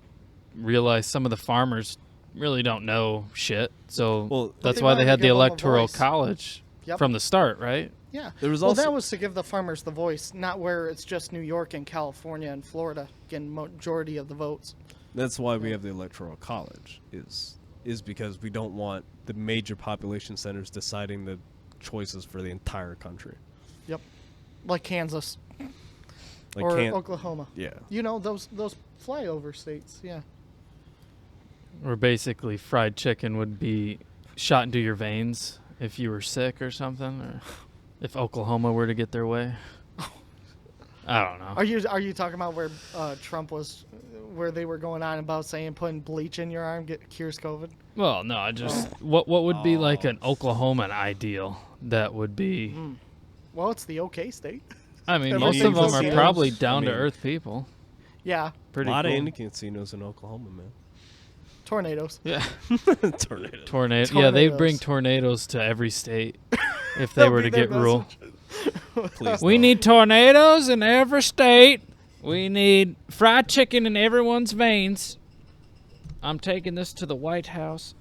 realized some of the farmers really don't know shit. So Well, that's they why they wanted had to the give 'em a Electoral voice. College Yep. from the start, right? Yeah. There was well, also- that was to give the farmers the voice, not where it's just New York and California and Florida getting majority of the votes. That's why we have the Electoral College, is because we don't want the major population centers deciding the choices for the entire country. Yep. Like Kansas Like or can't Oklahoma. Yeah. You know, those flyover states. Yeah. Or basically fried chicken would be shot into your veins if you were sick or something, or if Oklahoma were to get their way. I don't know. Are you talking about where Trump was, where they were going on about saying putting bleach in your arm cures COVID? Well, no, I just what would be like an Oklahoman ideal that would be. Well, it's the OK state. I mean, Everything most of them are casinos. probably I down to mean- earth people. Yeah. Pretty a lot cool. of Indian casinos in Oklahoma, man. Tornadoes. Yeah, Tornadoes. tornado. Yeah, they'd bring tornadoes to every state if they were to get rule. Please We don't. need tornadoes in every state. We need fried chicken in everyone's veins. I'm taking this to the White House.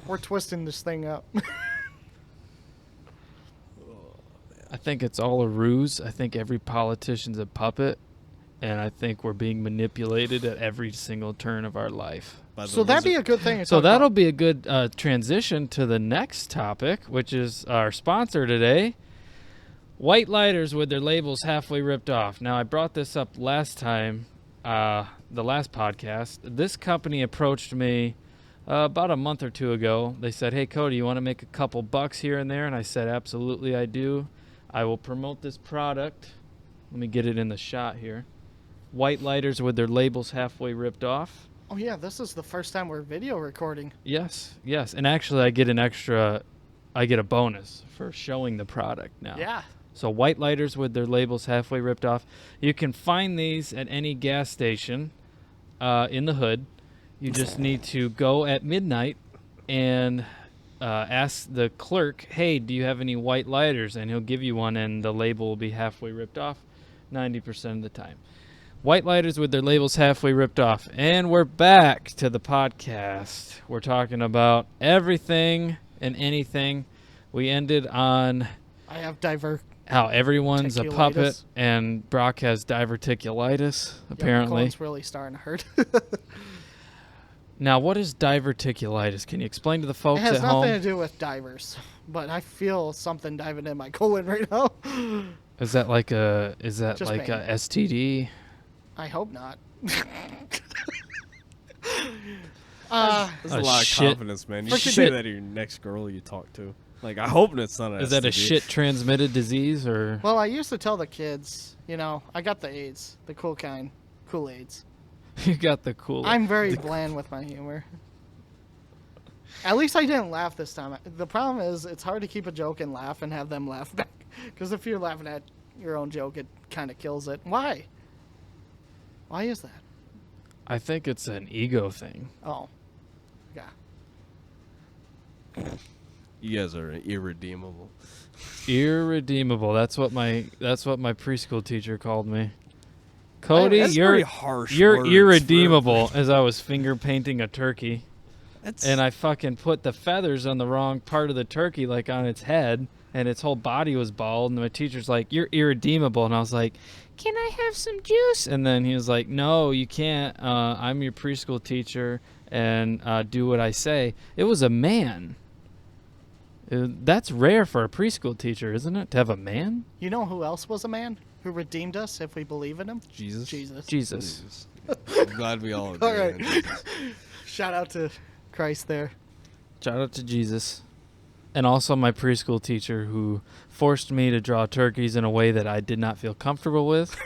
We're twisting this thing up. I think it's all a ruse. I think every politician's a puppet. And I think we're being manipulated at every single turn of our life. By the So that'd be lizard- a good thing. to So talk that'll about. be a good transition to the next topic, which is our sponsor today, White Lighters with their labels halfway ripped off. Now, I brought this up last time, the last podcast. This company approached me about a month or two ago. They said, hey, Cody, you want to make a couple bucks here and there? And I said, absolutely, I do. I will promote this product. Let me get it in the shot here. White Lighters with their labels halfway ripped off. Oh yeah, this is the first time we're video recording. Yes, yes. And actually, I get a bonus for showing the product now. Yeah. So White Lighters with their labels halfway ripped off. You can find these at any gas station in the hood. You just need to go at midnight and ask the clerk, hey, do you have any white lighters? And he'll give you one, and the label will be halfway ripped off 90% of the time. White Lighters with their labels halfway ripped off. And we're back to the podcast. We're talking about everything and anything. We ended on I have how everyone's a puppet, Diverticulitis. and Brock has diverticulitis, apparently. It's really starting to hurt. Now, what is diverticulitis? Can you explain to the It folks has at nothing to home? do with divers, but I feel something diving in my colon right now. Is that like a Just like pain. a STD? I hope not. That's a lot of shit. confidence, man. You should Freaking say shit. that to your next girl you talk to. Like, I hope it's not an Is that a STD. shit transmitted disease or? Well, I used to tell the kids, I got the AIDS, the cool kind, Kool-Aids. You got the cool. I'm very bland with my humor. At least I didn't laugh this time. The problem is it's hard to keep a joke and laugh and have them laugh back. Because if you're laughing at your own joke, it kind of kills it. Why? Why is that? I think it's an ego thing. Oh. Yeah. You guys are irredeemable. Irredeemable. That's what my preschool teacher called me. Cody, That's very harsh you're words irredeemable. As I was finger painting a turkey, That's and I fucking put the feathers on the wrong part of the turkey, like on its head, and its whole body was bald. And my teacher's like, "You're irredeemable," and I was like, "Can I have some juice?" And then he was like, "No, you can't. I'm your preschool teacher, and do what I say." It was a man. That's rare for a preschool teacher, isn't it? To have a man? You know who else was a man who redeemed us if we believe in him? Jesus. Jesus. I'm glad we all agree. All right. on Jesus. Shout out to Christ there. Shout out to Jesus. And also my preschool teacher who forced me to draw turkeys in a way that I did not feel comfortable with,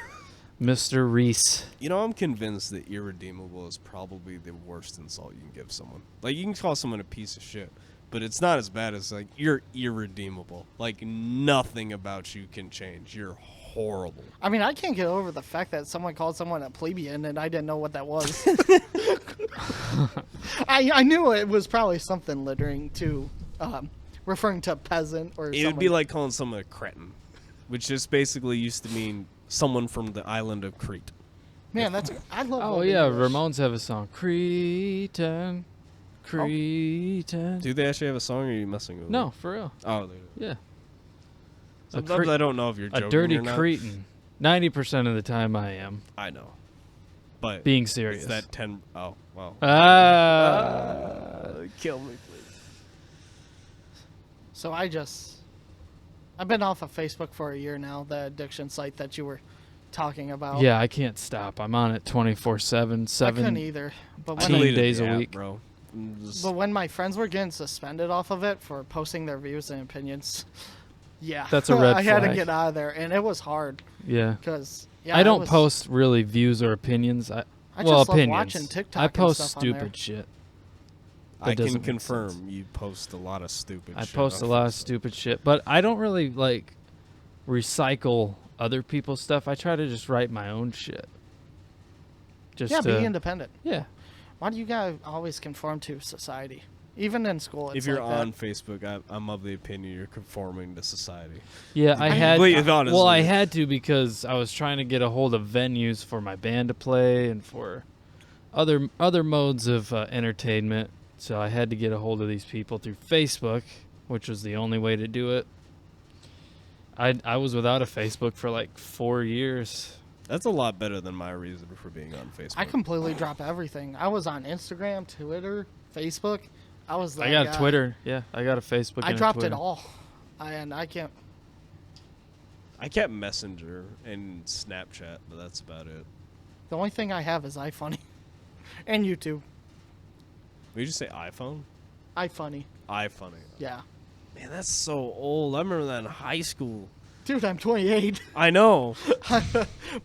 Mr. Reese. You know, I'm convinced that irredeemable is probably the worst insult you can give someone. Like, you can call someone a piece of shit, but it's not as bad as, like, you're irredeemable. Like, nothing about you can change. You're horrible. I mean, I can't get over the fact that someone called someone a plebeian and I didn't know what that was. I knew it was probably something littering to referring to peasant or It would be like calling someone a cretin, which just basically used to mean someone from the island of Crete. Man, that's I love. Oh old yeah, English. Ramones have a song, Cretan. Do they actually have a song, or are you messing with No, me? for real. Oh, they do. Yeah. Sometimes I don't know if you're joking A dirty or not. Cretan. 90% of the time I am. I know. But Being serious. it's that 10... Oh, wow. Kill me, please. So I've been off of Facebook for a year now. The addiction site that you were talking about. Yeah, I can't stop. I'm on it 24/7, I couldn't either. But when, Delete I, days a the app, week. bro. but when my friends were getting suspended off of it for posting their views and opinions, yeah, That's a red I had to flag. get out of there, and it was hard Yeah. because yeah, I don't was, post really views or opinions. I well, just love opinions. watching TikTok I and post stuff on there. stupid shit. I That can doesn't make confirm sense. you post a lot of stupid I shit. post a on lot of Facebook. stupid shit, but I don't really like recycle other people's stuff. I try to just write my own shit. Just Yeah, to, be independent. yeah. Why do you guys always conform to society? Even in school, it's If you're like on that. Facebook, I'm of the opinion you're conforming to society. Yeah, I had. Completely honest Well, with I you. had to because I was trying to get a hold of venues for my band to play and for other modes of entertainment. So I had to get a hold of these people through Facebook, which was the only way to do it. I was without a Facebook for like 4 years. That's a lot better than my reason for being on Facebook. I completely dropped everything. I was on Instagram, Twitter, Facebook. I was. I that got guy. a Twitter. Yeah, I got a Facebook. I and a dropped it Twitter. all, and I can't. I kept Messenger and Snapchat, but that's about it. The only thing I have is iFunny, and YouTube. Would you just say iPhone? iFunny. iFunny. Yeah, Man, that's so old. I remember that in high school. dude, I'm 28, I know.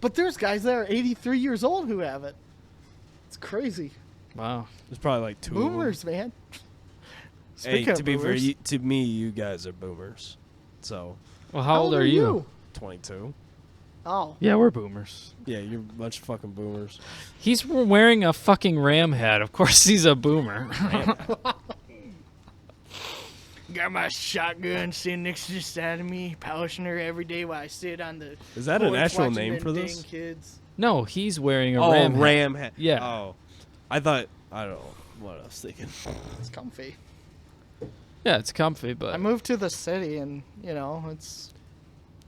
but there's guys that are 83 years old who have it. It's crazy. Wow. There's probably like two Boomers, man. of them. Hey, Speaking to of be fair, boomers, to me, you guys are boomers. So, Well, how old are you? 22. Oh, Yeah, we're boomers. Yeah, you're a bunch of fucking boomers. He's wearing a fucking Ram hat. Of course, he's a boomer. got my shotgun sitting next to the side of me, polishing her every day while I sit on the. Is that an porch actual watching name them for dang this? Kids. No, he's wearing a Oh, Ram hat. Ram hat. Yeah. Oh, I thought, I don't know what I was thinking. It's comfy. Yeah, it's comfy, but I moved to the city, and you know, it's.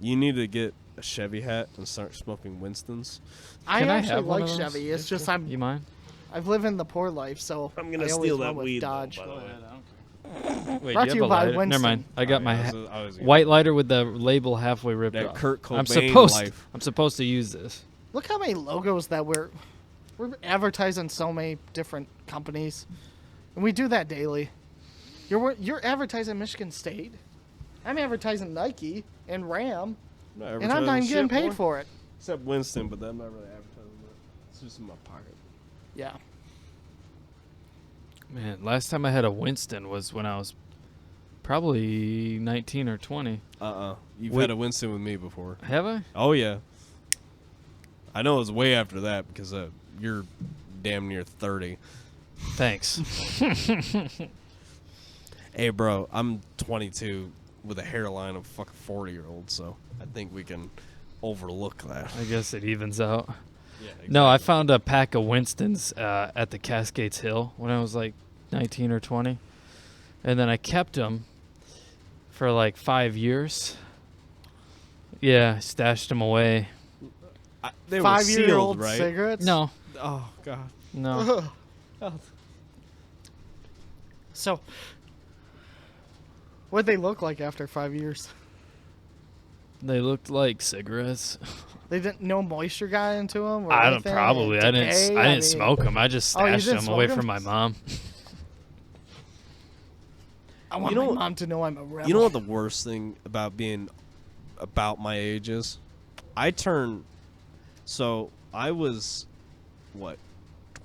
You need to get a Chevy hat and start smoking Winston's. I Can I actually have one like of those? Chevy. It's just you mind? I've lived in the poor life, so I'm gonna I always steal went that with weed, though, Dodge. by the way. Wait, Brought do to you you have a by lighter? Never Winston. mind. I got my I was gonna- white lighter with the label halfway ripped That off. Kurt I'm Cobain life. supposed to use this. Look how many logos that we're advertising so many different companies, and we do that daily. You're advertising Michigan State. I'm advertising Nike and Ram, and I'm not even getting paid for it. Except Winston, but I'm not really advertising that. It's just in my pocket. Yeah. Man, last time I had a Winston was when I was probably 19 or 20. You've Wait. had a Winston with me before. Have I? Oh, yeah. I know it was way after that because you're damn near 30. Thanks. Hey, bro, I'm 22 with a hairline of a fucking 40-year-old, so I think we can overlook that. I guess it evens out. Yeah, exactly. No, I found a pack of Winston's at the Cascades Hill when I was like 19 or 20. And then I kept them for like 5 years. Yeah, stashed them away. They were 5-year-old sealed, right? cigarettes. Oh, God. No. So, what'd they look like after 5 years? They looked like cigarettes. They didn't no moisture got into them. Or I don't anything? probably. I Decay? didn't smoke them. I just Oh, you stashed didn't them away smoke 'em? from my mom. I want You know my what- mom to know I'm a rebel. You know what the worst thing about being about my age is? So I was,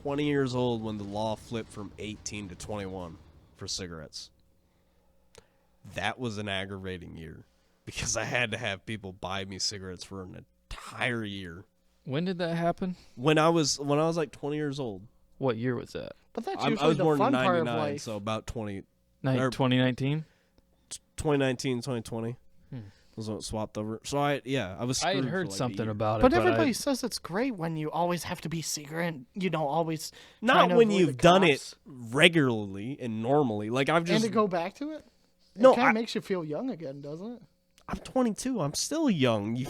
20 years old when the law flipped from 18 to 21 for cigarettes. That was an aggravating year because I had to have people buy me cigarettes for an entire year. When did that happen? When I was like 20 years old. What year was that? But that's I usually was the born in fun part of 99, life. so about 20, 2019? 2019, 2020. Was when it swapped over. So I was I screwed had for, heard like, a something year. about But it. everybody says it's great when you always have to be secret and, always trying Not to when avoid you've the done cops. it regularly and normally. Like I've just And to go back to it? No, It kind I- of makes you feel young again, doesn't it? I'm 22. I'm still young. You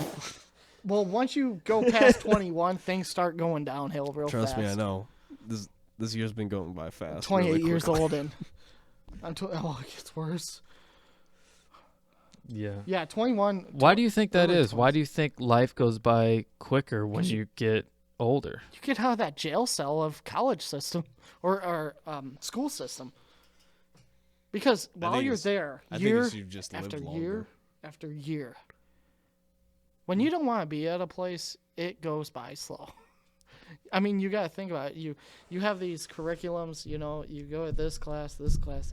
Well, once you go past 21, things start going downhill real trust fast. me, I know. This year's been going by fast. 28 really years quickly. old and oh, it gets worse. Yeah. Yeah, 21. Why do you think that early is? Why do you think life goes by quicker when you get older? You get out of that jail cell of college system or school system. Because while think you're it's- there, I think year it's you've just lived after longer. year after year, when you don't want to be at a place, it goes by slow. I mean, you got to think about it. You have these curriculums, you go to this class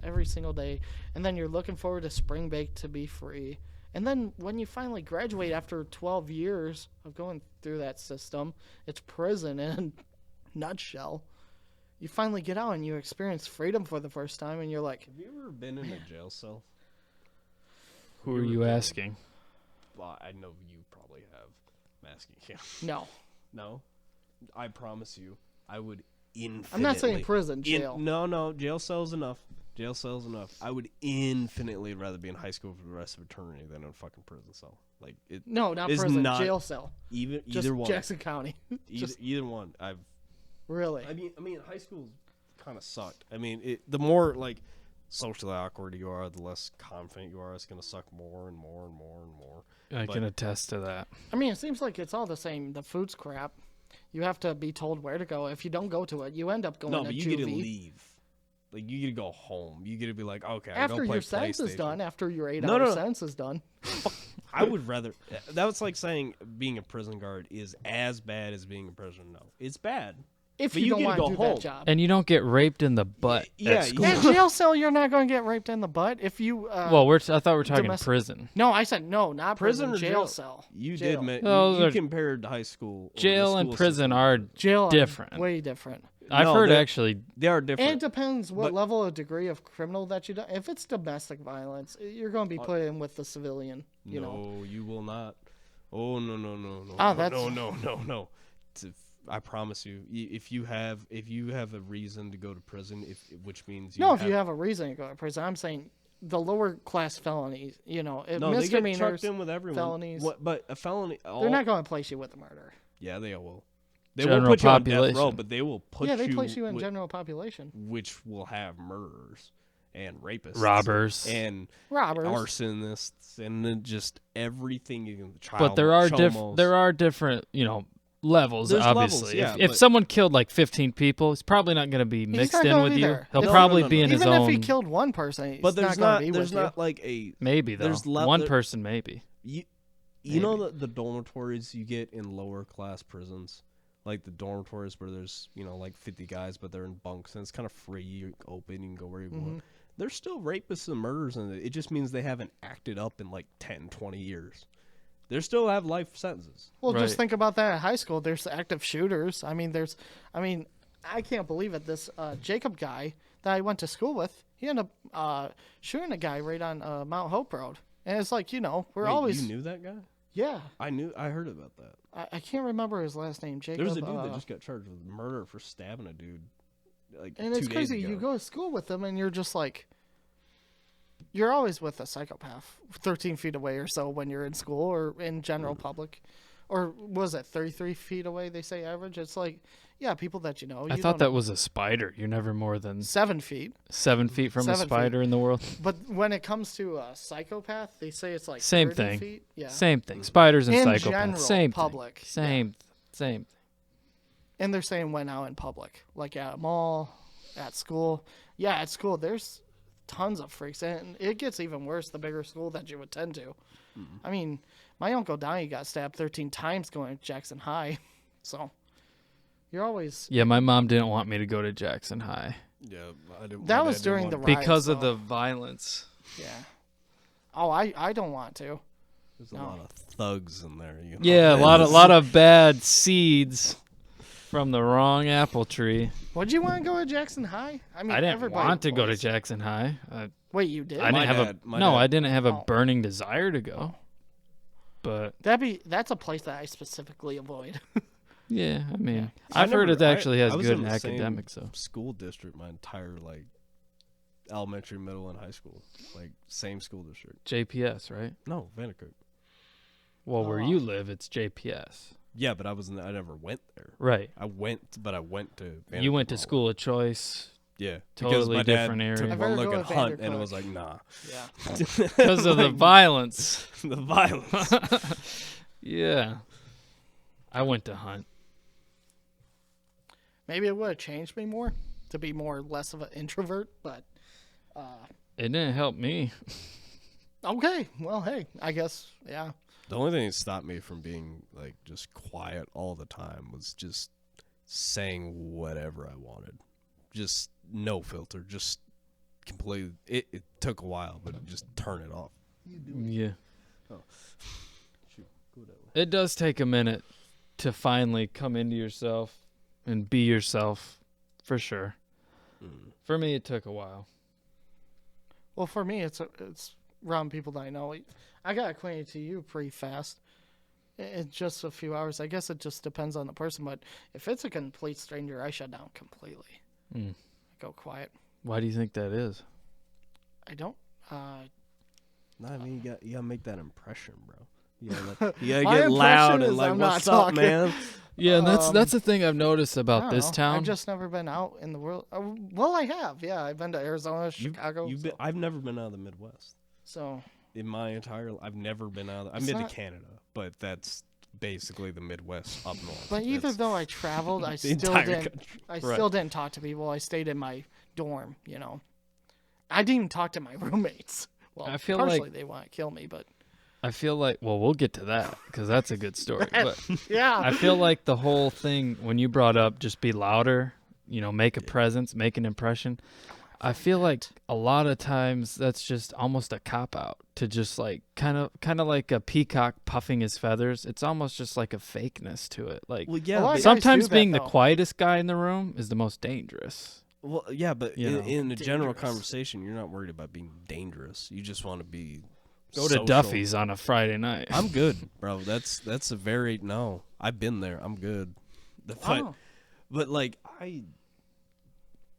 every single day, and then you're looking forward to spring break to be free. And then when you finally graduate after 12 years of going through that system, it's prison in a nutshell. You finally get out and you experience freedom for the first time, and you're like, Have you ever been in a jail cell? Who are you asking? Well, I know you probably have. I'm asking you. no. No? I promise you, I would infinitely... I'm not saying prison, jail. No, jail cell's enough. Jail cell's enough. I would infinitely rather be in high school for the rest of eternity than in a fucking prison cell. Like, it No, not is prison, not jail cell. either Just one. Jackson County. Either one. Really? I mean, high school kind of sucked. I mean, the more like socially awkward you are, the less confident you are. It's gonna suck more and more and more and more. I can attest to that. I mean, it seems like it's all the same. The food's crap. You have to be told where to go. If you don't go to it, you end up going No, to but you juvie. get to leave. Like you get to go home. You get to be like, okay, I After go play your sentence is PlayStation. done, after your 8 No, hour no. sentence is done. I would rather. That was like saying being a prison guard is as bad as being a prisoner. No, it's bad. If But you you don't get to want to go do home. that job. And you don't get raped in the butt Yeah, at school. yeah. At jail cell, you're not going to get raped in the butt. If you... Well, I thought we were talking domestic- prison. No, I said no, not prison, Prison or jail jail? cell. You Jail. did. Those You are- compared to high school. or the Jail and school prison system. are Jail, different. way different. I've No, heard they're- actually. They are And different. it depends what But- level of degree of criminal that you do. If it's domestic violence, you're going to be put in with the civilian. You know. No, you will not. Oh no. Ah, no, that's- no. I promise you, if you have a reason to go to prison, which means No, if you have a reason to go to prison, I'm saying the lower class felonies. If no, they get misdemeanors, chucked in with everyone. felonies. But a felony, they're not going to place you with a murder. Yeah, they will. They General won't put you on death row, population. but they will put Yeah, you. they place you in with, general population. which will have murderers and rapists, Robbers. and Robbers. arsonists, and then just everything you can. Child But there are chomos. different, levels. There's Obviously, levels, yeah, if but- someone killed like 15 people, he's probably not going to be mixed not in gonna with be you. there. He'll No, probably no, be no. in his Even own. if he killed one person, But he's there's not not. going to be There's with not like a. Maybe though. There's One there- person, maybe. You know the dormitories you get in lower class prisons, like the dormitories where there's like 50 guys, but they're in bunks and it's kind of free, you're open, you can go where you want. There's still rapists and murderers in it. It just means they haven't acted up in like 10, 20 years. They still have life sentences. Well, just Right. think about that at high school. There's active shooters. I can't believe it. This Jacob guy that I went to school with, He ended up shooting a guy right on Mount Hope Road. And it's like, we're Wait, always... You knew that guy? Yeah. I heard about that. I can't remember his last name, Jacob. There was a dude that just got charged with murder for stabbing a dude like and 2 it's days crazy. ago. You go to school with them, and you're just like... You're always with a psychopath 13 feet away or so when you're in school or in general public. Or was it 33 feet away, they say average? It's like, yeah, people that you know. I thought that was a spider. You're never more than 7 feet. 7 feet from a 7 spider feet. in the world. But when it comes to a psychopath, they say it's like Same 30 thing. feet. Yeah. Same thing. Spiders and In psychopaths. general, Same public. thing. Same. Same. And they're saying when out in public, like at a mall, at school. Yeah, at school, there's tons of freaks. And it gets even worse the bigger school that you attend to. I mean, my Uncle Donnie got stabbed 13 times going to Jackson High. So you're always... Yeah, my mom didn't want me to go to Jackson High Yeah, I didn't. That my was dad didn't during want the to- riots, because of though. the violence. Yeah. Oh, I don't want to. There's a No. lot of thugs in there. You know? Yeah, a lot of bad seeds from the wrong apple tree. Would you want to go to Jackson High? I mean, I didn't everybody want to go to was. Jackson High. Wait, you did? I didn't My have dad- a my no. dad- I didn't have a Oh. burning desire to go. But That's a place that I specifically avoid. yeah, I mean, Yeah. I've heard it actually has I was good in the same academics. So school district my entire elementary, middle, and high school, same school district. JPS, right? No, Vandercook. Well, where Oh. you live, it's JPS, Yeah, but I never went there. right? I went to Vandercook. You went to all the school of choice way. Yeah, totally because my different dad area. took I one better look go at to Hunt and it Vandercook. was like, nah, Yeah. because of the violence. the violence. Yeah, I went to Hunt. Maybe it would have changed me more to be less of an introvert, but It didn't help me. okay. Well, hey, I guess, yeah. The only thing that stopped me from being just quiet all the time was just saying whatever I wanted. Just no filter. Just completely. It took a while, but just turn it off. Yeah, Shoot, go that way. it does take a minute to finally come into yourself and be yourself, for sure. For me, it took a while. Well, for me, it's around people that I know. I got acquainted to you pretty fast. In just a few hours. I guess it just depends on the person, but if it's a complete stranger, I shut down completely. Mm. I go quiet. Why do you think that is? I don't. No, I mean you gotta make that impression, bro. You gotta My get loud impression and is I'm what's not up, talking." man? Yeah, and that's the thing I've noticed I about don't this know. town. I've just never been out in the world. Well, I have. Yeah, I've been to Arizona, Chicago. I've never been out of the Midwest. So In my entire, I've never been out. I've It's been not- to Canada, but that's basically the Midwest up north. but even That's though I traveled, I the still entire didn't. country. I Right. still didn't talk to people. I stayed in my dorm. I didn't even talk to my roommates. Well, I feel partially like- they want to kill me, but I feel like, well, we'll get to that because that's a good story. But yeah, I feel like the whole thing, when you brought up just be louder, make a presence, make an impression. I feel like a lot of times that's just almost a cop out to just kind of like a peacock puffing his feathers. It's almost just like a fakeness to it. Like Well, A yeah, lot but, of sometimes guys do being that, the though. quietest guy in the room is the most dangerous. well, yeah, but You know. in a general Dangerous. conversation, you're not worried about being dangerous. You just want to be Go to social. Duffy's on a Friday night. I'm good, bro. That's a very no. I've been there. I'm good. But Oh.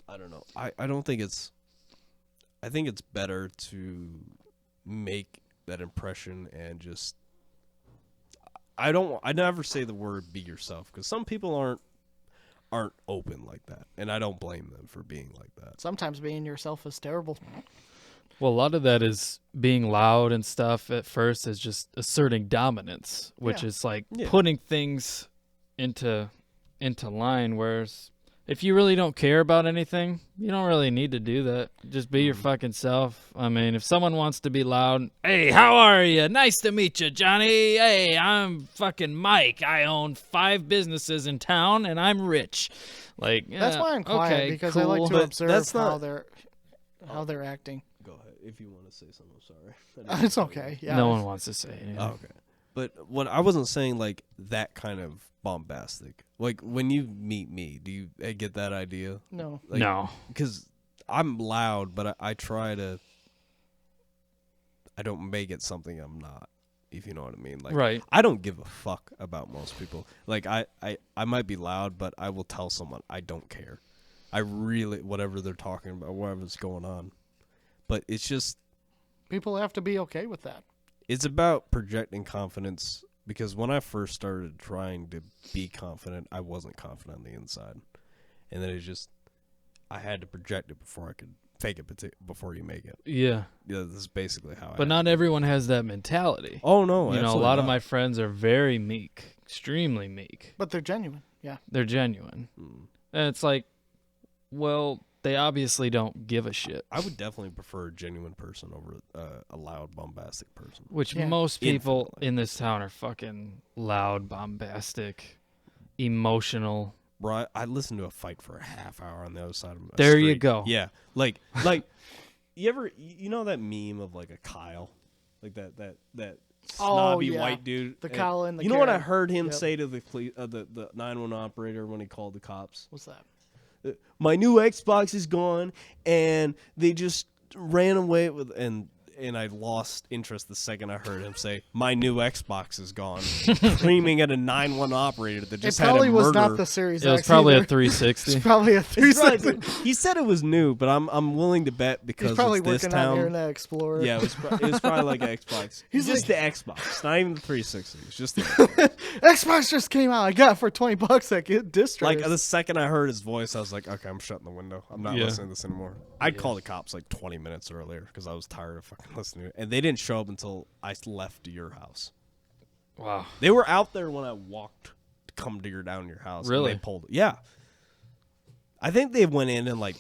I don't know. I don't think it's. I think it's better to make that impression and just. I never say the word "be yourself" because some people aren't open like that, and I don't blame them for being like that. sometimes being yourself is terrible. Well, a lot of that is being loud and stuff at first is just asserting dominance, which Yeah. is like Yeah. putting things into line. Whereas if you really don't care about anything, you don't really need to do that. Just be your fucking self. I mean, if someone wants to be loud, hey, how are you? Nice to meet you, Johnny. Hey, I'm fucking Mike. I own 5 businesses in town and I'm rich. Like, That's yeah, why I'm quiet okay, because cool. I like to But observe that's how not- they're acting. Go ahead if you want to say something. I'm sorry. It's okay. Yeah. No one wants to say anything. Oh, okay. But what I wasn't saying like that kind of bombastic. Like when you meet me, do you get that idea? No. Like, No. because I'm loud, but I try to. I don't make it something I'm not. If you know what I mean. Like, Right. I don't give a fuck about most people. Like, I might be loud, but I will tell someone I don't care. I really, whatever they're talking about, whatever's going on. But it's just, People have to be okay with that. it's about projecting confidence. Because when I first started trying to be confident, I wasn't confident on the inside. And then I had to project it before I could fake it before you make it. Yeah. Yeah, this is basically how But not everyone has that mentality. Oh, no. You know, a lot of my friends are very meek, extremely meek. But they're genuine. Yeah. They're genuine. And it's like, well, they obviously don't give a shit. I would definitely prefer a genuine person over a loud, bombastic person. Which Yeah. most people Infinitely. in this town are fucking loud, bombastic, emotional. Bro, I listened to a fight for a half hour on the other side of the There you street. go. Yeah. Like, you know that meme of like a Kyle? Like that snobby yeah. white dude? The And Kyle and the You know what I Karen. heard him Yep. say to the 911 operator when he called the cops? What's that? My new Xbox is gone, and they just ran away with and I lost interest the second I heard him say, "My new Xbox is gone," screaming at a 911 operator that just It probably had a was murder. not the Series It was X probably either. a 360. It's probably a It's 360. he said it was new, but I'm willing to bet because He's probably it's this working on town. Internet Explorer. Yeah, it was probably like an Xbox. He's Just the Xbox, not even the 360. It's just the Xbox. Xbox just came out. I got it for $20 at Distros. Like the second I heard his voice, I was like, okay, I'm shutting the window. I'm not Yeah. listening to this anymore. I'd call the cops like 20 minutes earlier because I was tired of fucking listening to it. And they didn't show up until I left to your house. Wow. They were out there when I walked to come to down your house. Really? And they pulled. Yeah. I think they went in and like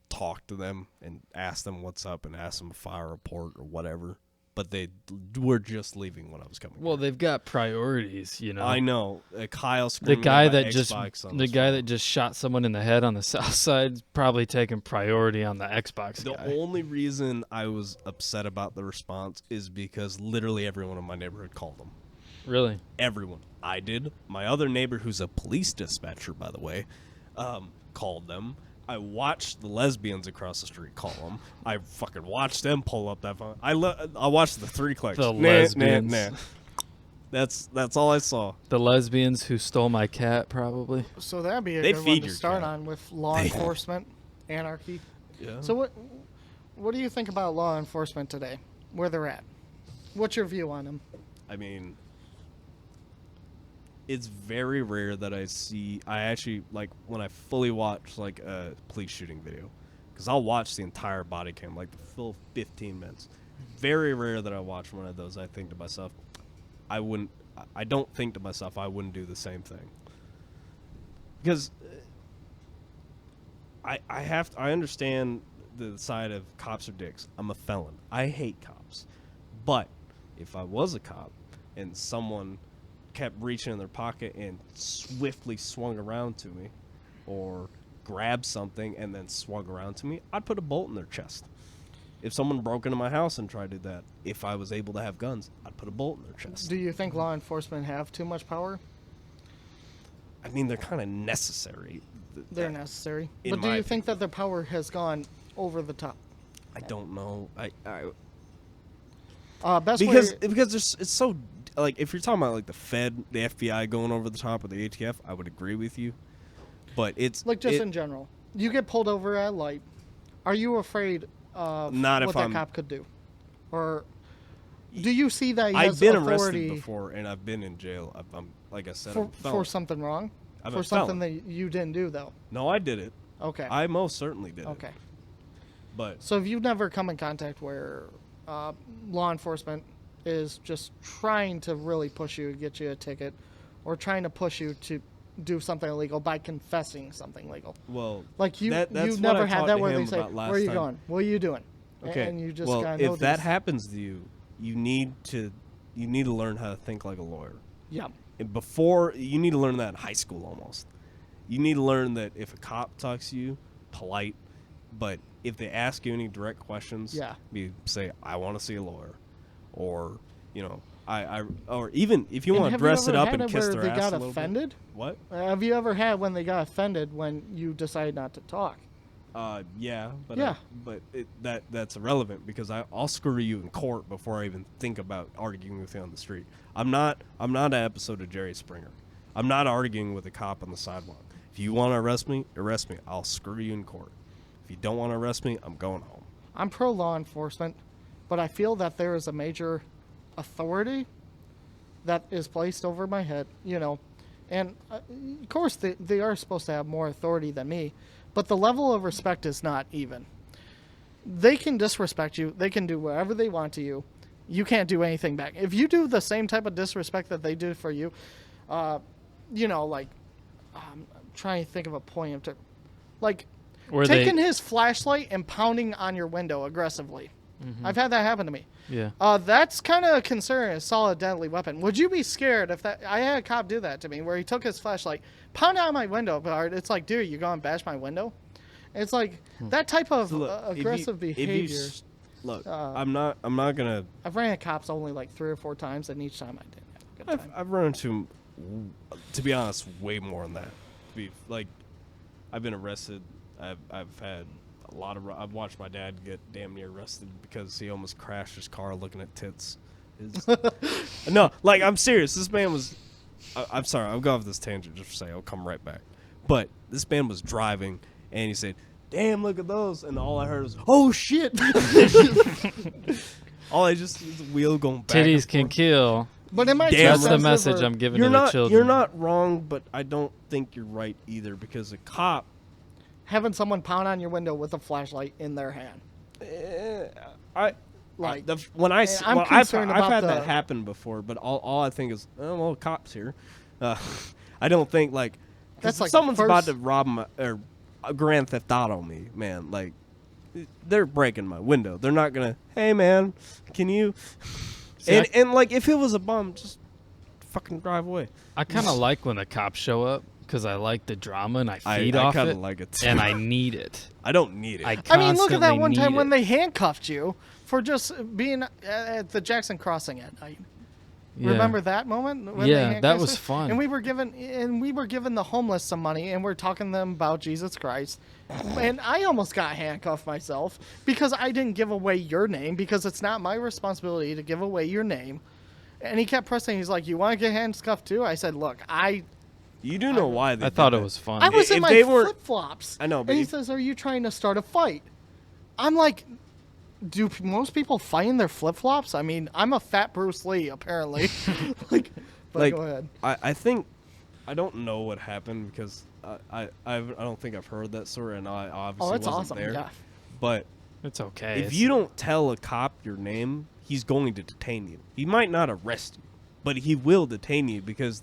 talked to them and asked them what's up and asked them to file a report or whatever. But they were just leaving when I was coming. Well, here. they've got priorities, you know. I know. Kyle The screaming guy about that just Xbox on the his guy phone. that just shot someone in the head on the south side probably taking priority on the Xbox The guy. only reason I was upset about the response is because literally everyone in my neighborhood called them. Really? Everyone. I did. My other neighbor, who's a police dispatcher, by the way, called them. I watched the lesbians across the street call them. I fucking watched them pull up that phone. I watched the 3 clicks. The Nah, lesbians. nah. That's all I saw. The lesbians who stole my cat, probably. So that'd be a They good one feed to your start cat. on with law enforcement, anarchy. Yeah. So what do you think about law enforcement today? Where they're at? What's your view on them? I mean, it's very rare that I actually, like, when I fully watch, like, a police shooting video. Because I'll watch the entire body cam, like, the full 15 minutes. Very rare that I watch one of those. I think to myself, I don't think to myself I wouldn't do the same thing. Because I understand the side of cops are dicks. I'm a felon. I hate cops. But if I was a cop and someone kept reaching in their pocket and swiftly swung around to me or grabbed something and then swung around to me, I'd put a bolt in their chest. If someone broke into my house and tried to do that, if I was able to have guns, I'd put a bolt in their chest. Do you think law enforcement have too much power? I mean, they're kind of necessary. They're necessary. in But do my you think that their power has gone over the top? I don't know. Best Because way, it's so, like, if you're talking about like the Fed, the FBI going over the top of the ATF, I would agree with you. But it's like just in general, you get pulled over at a light. Are you afraid of Not what if that I'm- cop could do, or do you see that he I've has been authority arrested before and I've been in jail. I'm like I said, for, I'm a felon. for something wrong? I'm For a something felon. that you didn't do, though. No, I did it. Okay. I most certainly did it. Okay. But So if you've never come in contact where law enforcement is just trying to really push you, get you a ticket, or trying to push you to do something illegal by confessing something illegal. well, Like you, that's you what never I had talked that to where they him say, about last "Where are you time." going? What are you doing?" Okay. And you just well, gotta know if that these- happens to you, you need to learn how to think like a lawyer. Yeah. And before you need to learn that in high school almost. You need to learn that if a cop talks to you, polite, but if they ask you any direct questions, Yeah. you say, "I want to see a lawyer," or you know, or even if you And want to have dress you it ever up had and it kiss where their they ass got a little offended? bit. What? Have you ever had when they got offended when you decide not to talk, Yeah, but Yeah. That's irrelevant because I'll screw you in court before I even think about arguing with you on the street. I'm not an episode of Jerry Springer. I'm not arguing with a cop on the sidewalk. If you want to arrest me, arrest me. I'll screw you in court. If you don't want to arrest me, I'm going home. I'm pro law enforcement, but I feel that there is a major authority that is placed over my head, and of course they are supposed to have more authority than me, but the level of respect is not even. They can disrespect you. They can do whatever they want to you. You can't do anything back. If you do the same type of disrespect that they do for you, like, I'm trying to think of a point of like taking his flashlight and pounding on your window aggressively. Mm-hmm. I've had that happen to me. Yeah. That's kind of concerning. A solid deadly weapon. Would you be scared if that? I had a cop do that to me, where he took his flashlight, pounded on my window. But it's like, dude, you gonna bash my window? It's like that type of aggressive behavior. Look, I'm not gonna. I've ran into cops only like 3 or 4 times, and each time I didn't have a good time. I've run into, to be honest, way more than that. I've been arrested. I've had a lot of. I've watched my dad get damn near arrested because he almost crashed his car looking at tits. No, like, I'm serious. This man was. I'm sorry. I'll go off this tangent just for a second. I'll come right back. But this man was driving, and he said, "Damn, look at those!" And all I heard was, "Oh shit!" All I just is the wheel going back. Titties can kill. But in my That's the message I'm giving to the children. You're not wrong, but I don't think you're right either, because a cop having someone pound on your window with a flashlight in their hand. I've had that happen before, but all I think is, oh well, cops here. I don't think like that's like someone's about to rob my or a Grand Theft Auto me, man. Like, they're breaking my window. They're not gonna. Hey man, can you? And like, if it was a bum, just fucking drive away. I kind of like when the cops show up because I like the drama and I feed off it. I kind of like it too. And I need it. I don't need it. I mean, look at that one time when they handcuffed you for just being at the Jackson Crossing at night. Yeah. Remember that moment? When that was fun. And we were giving the homeless some money, and we're talking to them about Jesus Christ. And I almost got handcuffed myself because I didn't give away your name, because it's not my responsibility to give away your name. And he kept pressing. He's like, "You want to get handcuffed too?" I said, "Look, You do know why they I thought it was fun. I was in my flip-flops." I know, but and he says, "Are you trying to start a fight?" I'm like, do most people fight in their flip-flops? I mean, I'm a fat Bruce Lee, apparently. But go ahead. I think, I don't know what happened, because I don't think I've heard that story, and I obviously wasn't awesome. there. Yeah. But it's okay. If you don't tell a cop your name, he's going to detain you. He might not arrest you, but he will detain you, because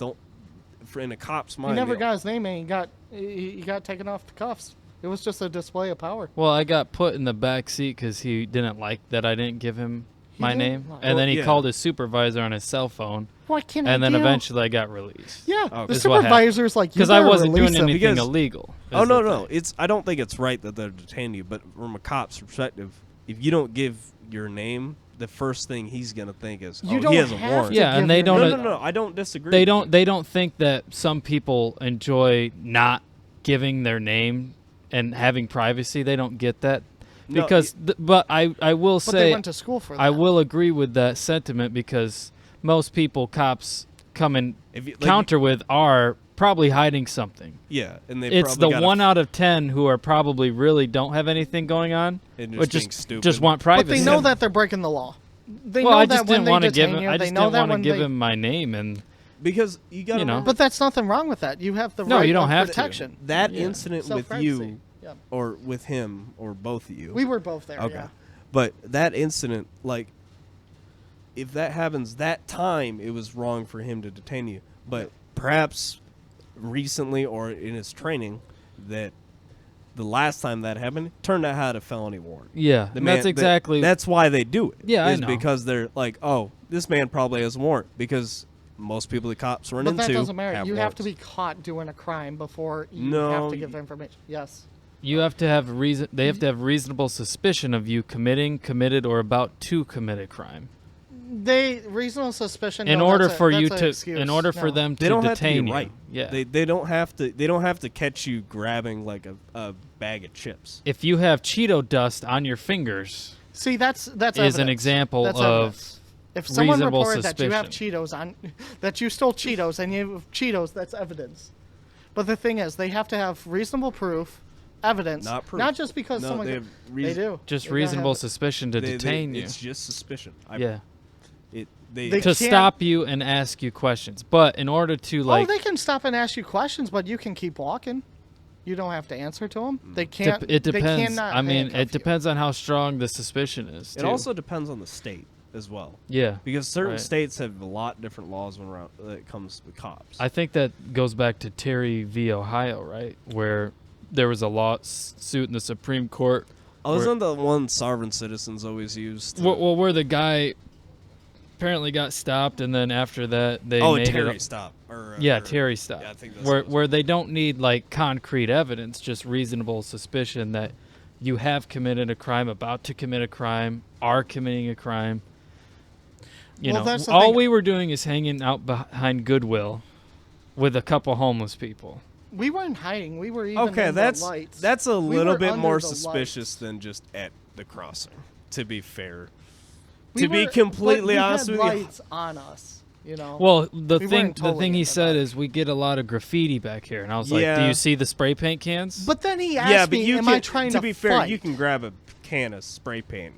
in a cop's mind, he never got his name, and he got taken off the cuffs. It was just a display of power. Well, I got put in the back seat because he didn't like that I didn't give him my name. And then he called his supervisor on his cell phone. What can I do? And then eventually I got released. Yeah, the supervisor's like, because I wasn't doing anything illegal. Oh, no. I don't think it's right that they're detaining you, but from a cop's perspective, if you don't give your name, the first thing he's going to think is, he has a warrant. Yeah, and they don't. No, I don't disagree. They don't think that some people enjoy not giving their name and having privacy. They don't get that. Because but I will say, they went to school for that. I will agree with that sentiment, because most people cops come and counter with are probably hiding something. Yeah, and it's the 1 out of 10 who are probably really don't have anything going on, but just want privacy. But they know that they're breaking the law. They know I that just when didn't want to detain give him. you, I just didn't want to give him my name, and because you got to. But that's nothing wrong with that. You have the right you don't of have protection. That incident with you, or with him, or both of you. We were both there. Okay. Yeah. But that incident, like, if that happens that time, it was wrong for him to detain you. But perhaps recently or in his training, that the last time that happened, turned out had a felony warrant. Yeah, that's why they do it. Yeah, I know. Because they're like, oh, this man probably has a warrant, because most people the cops run into that doesn't matter. have you warrants. have to be caught doing a crime before you have to give information. Yes. You have to have They have to have reasonable suspicion of you committed, or about to commit a crime. reasonable suspicion. In no, order that's a- for that's you an to, excuse. in order for No. them They to don't have to detain be you, right. yeah. They don't have to catch you grabbing like a bag of chips. If you have Cheeto dust on your fingers, See, that's is evidence. an example That's of evidence. If someone reasonable reported that you have suspicion. Cheetos on, that you stole Cheetos and you have Cheetos, that's evidence. But the thing is, they have to have reasonable proof, evidence, Not proof. not just because No, someone. they have They reason- do. just They gotta reasonable have it. suspicion to detain you. It's just suspicion. Yeah. They To can't- stop you and ask you questions. But in order to Oh, they can stop and ask you questions, but you can keep walking. You don't have to answer to them. They can't. it They depends. cannot I mean, handcuff it depends on how strong the suspicion is. It too. also depends on the state as well, yeah. because certain Right. states have a lot different laws when it comes to cops. I think that goes back to Terry v. Ohio, right, where there was a lawsuit in the Supreme Court. Wasn't the one sovereign citizens always used? Well, where the guy apparently got stopped, and then after that they made Terry it. stop. Yeah, Terry stop. Yeah, I think that's where what it was. where they don't need like concrete evidence, just reasonable suspicion that you have committed a crime, about to commit a crime, are committing a crime. You Well, know, that's the all thing. we were doing is hanging out behind Goodwill with a couple homeless people. We weren't hiding. We were even Okay, in that's the lights. that's a We little were bit under more the suspicious lights. than just at the crossing. To be fair, We to be were- completely but we honest had with you, lights on us. You know. Well, the We thing weren't totally he in the said dark. is we get a lot of graffiti back here, and I was like, "Do Yeah. you see the spray paint cans?" but then he asked yeah, but me, you "Am can. I trying to be fair, fight?" you can grab a can of spray paint.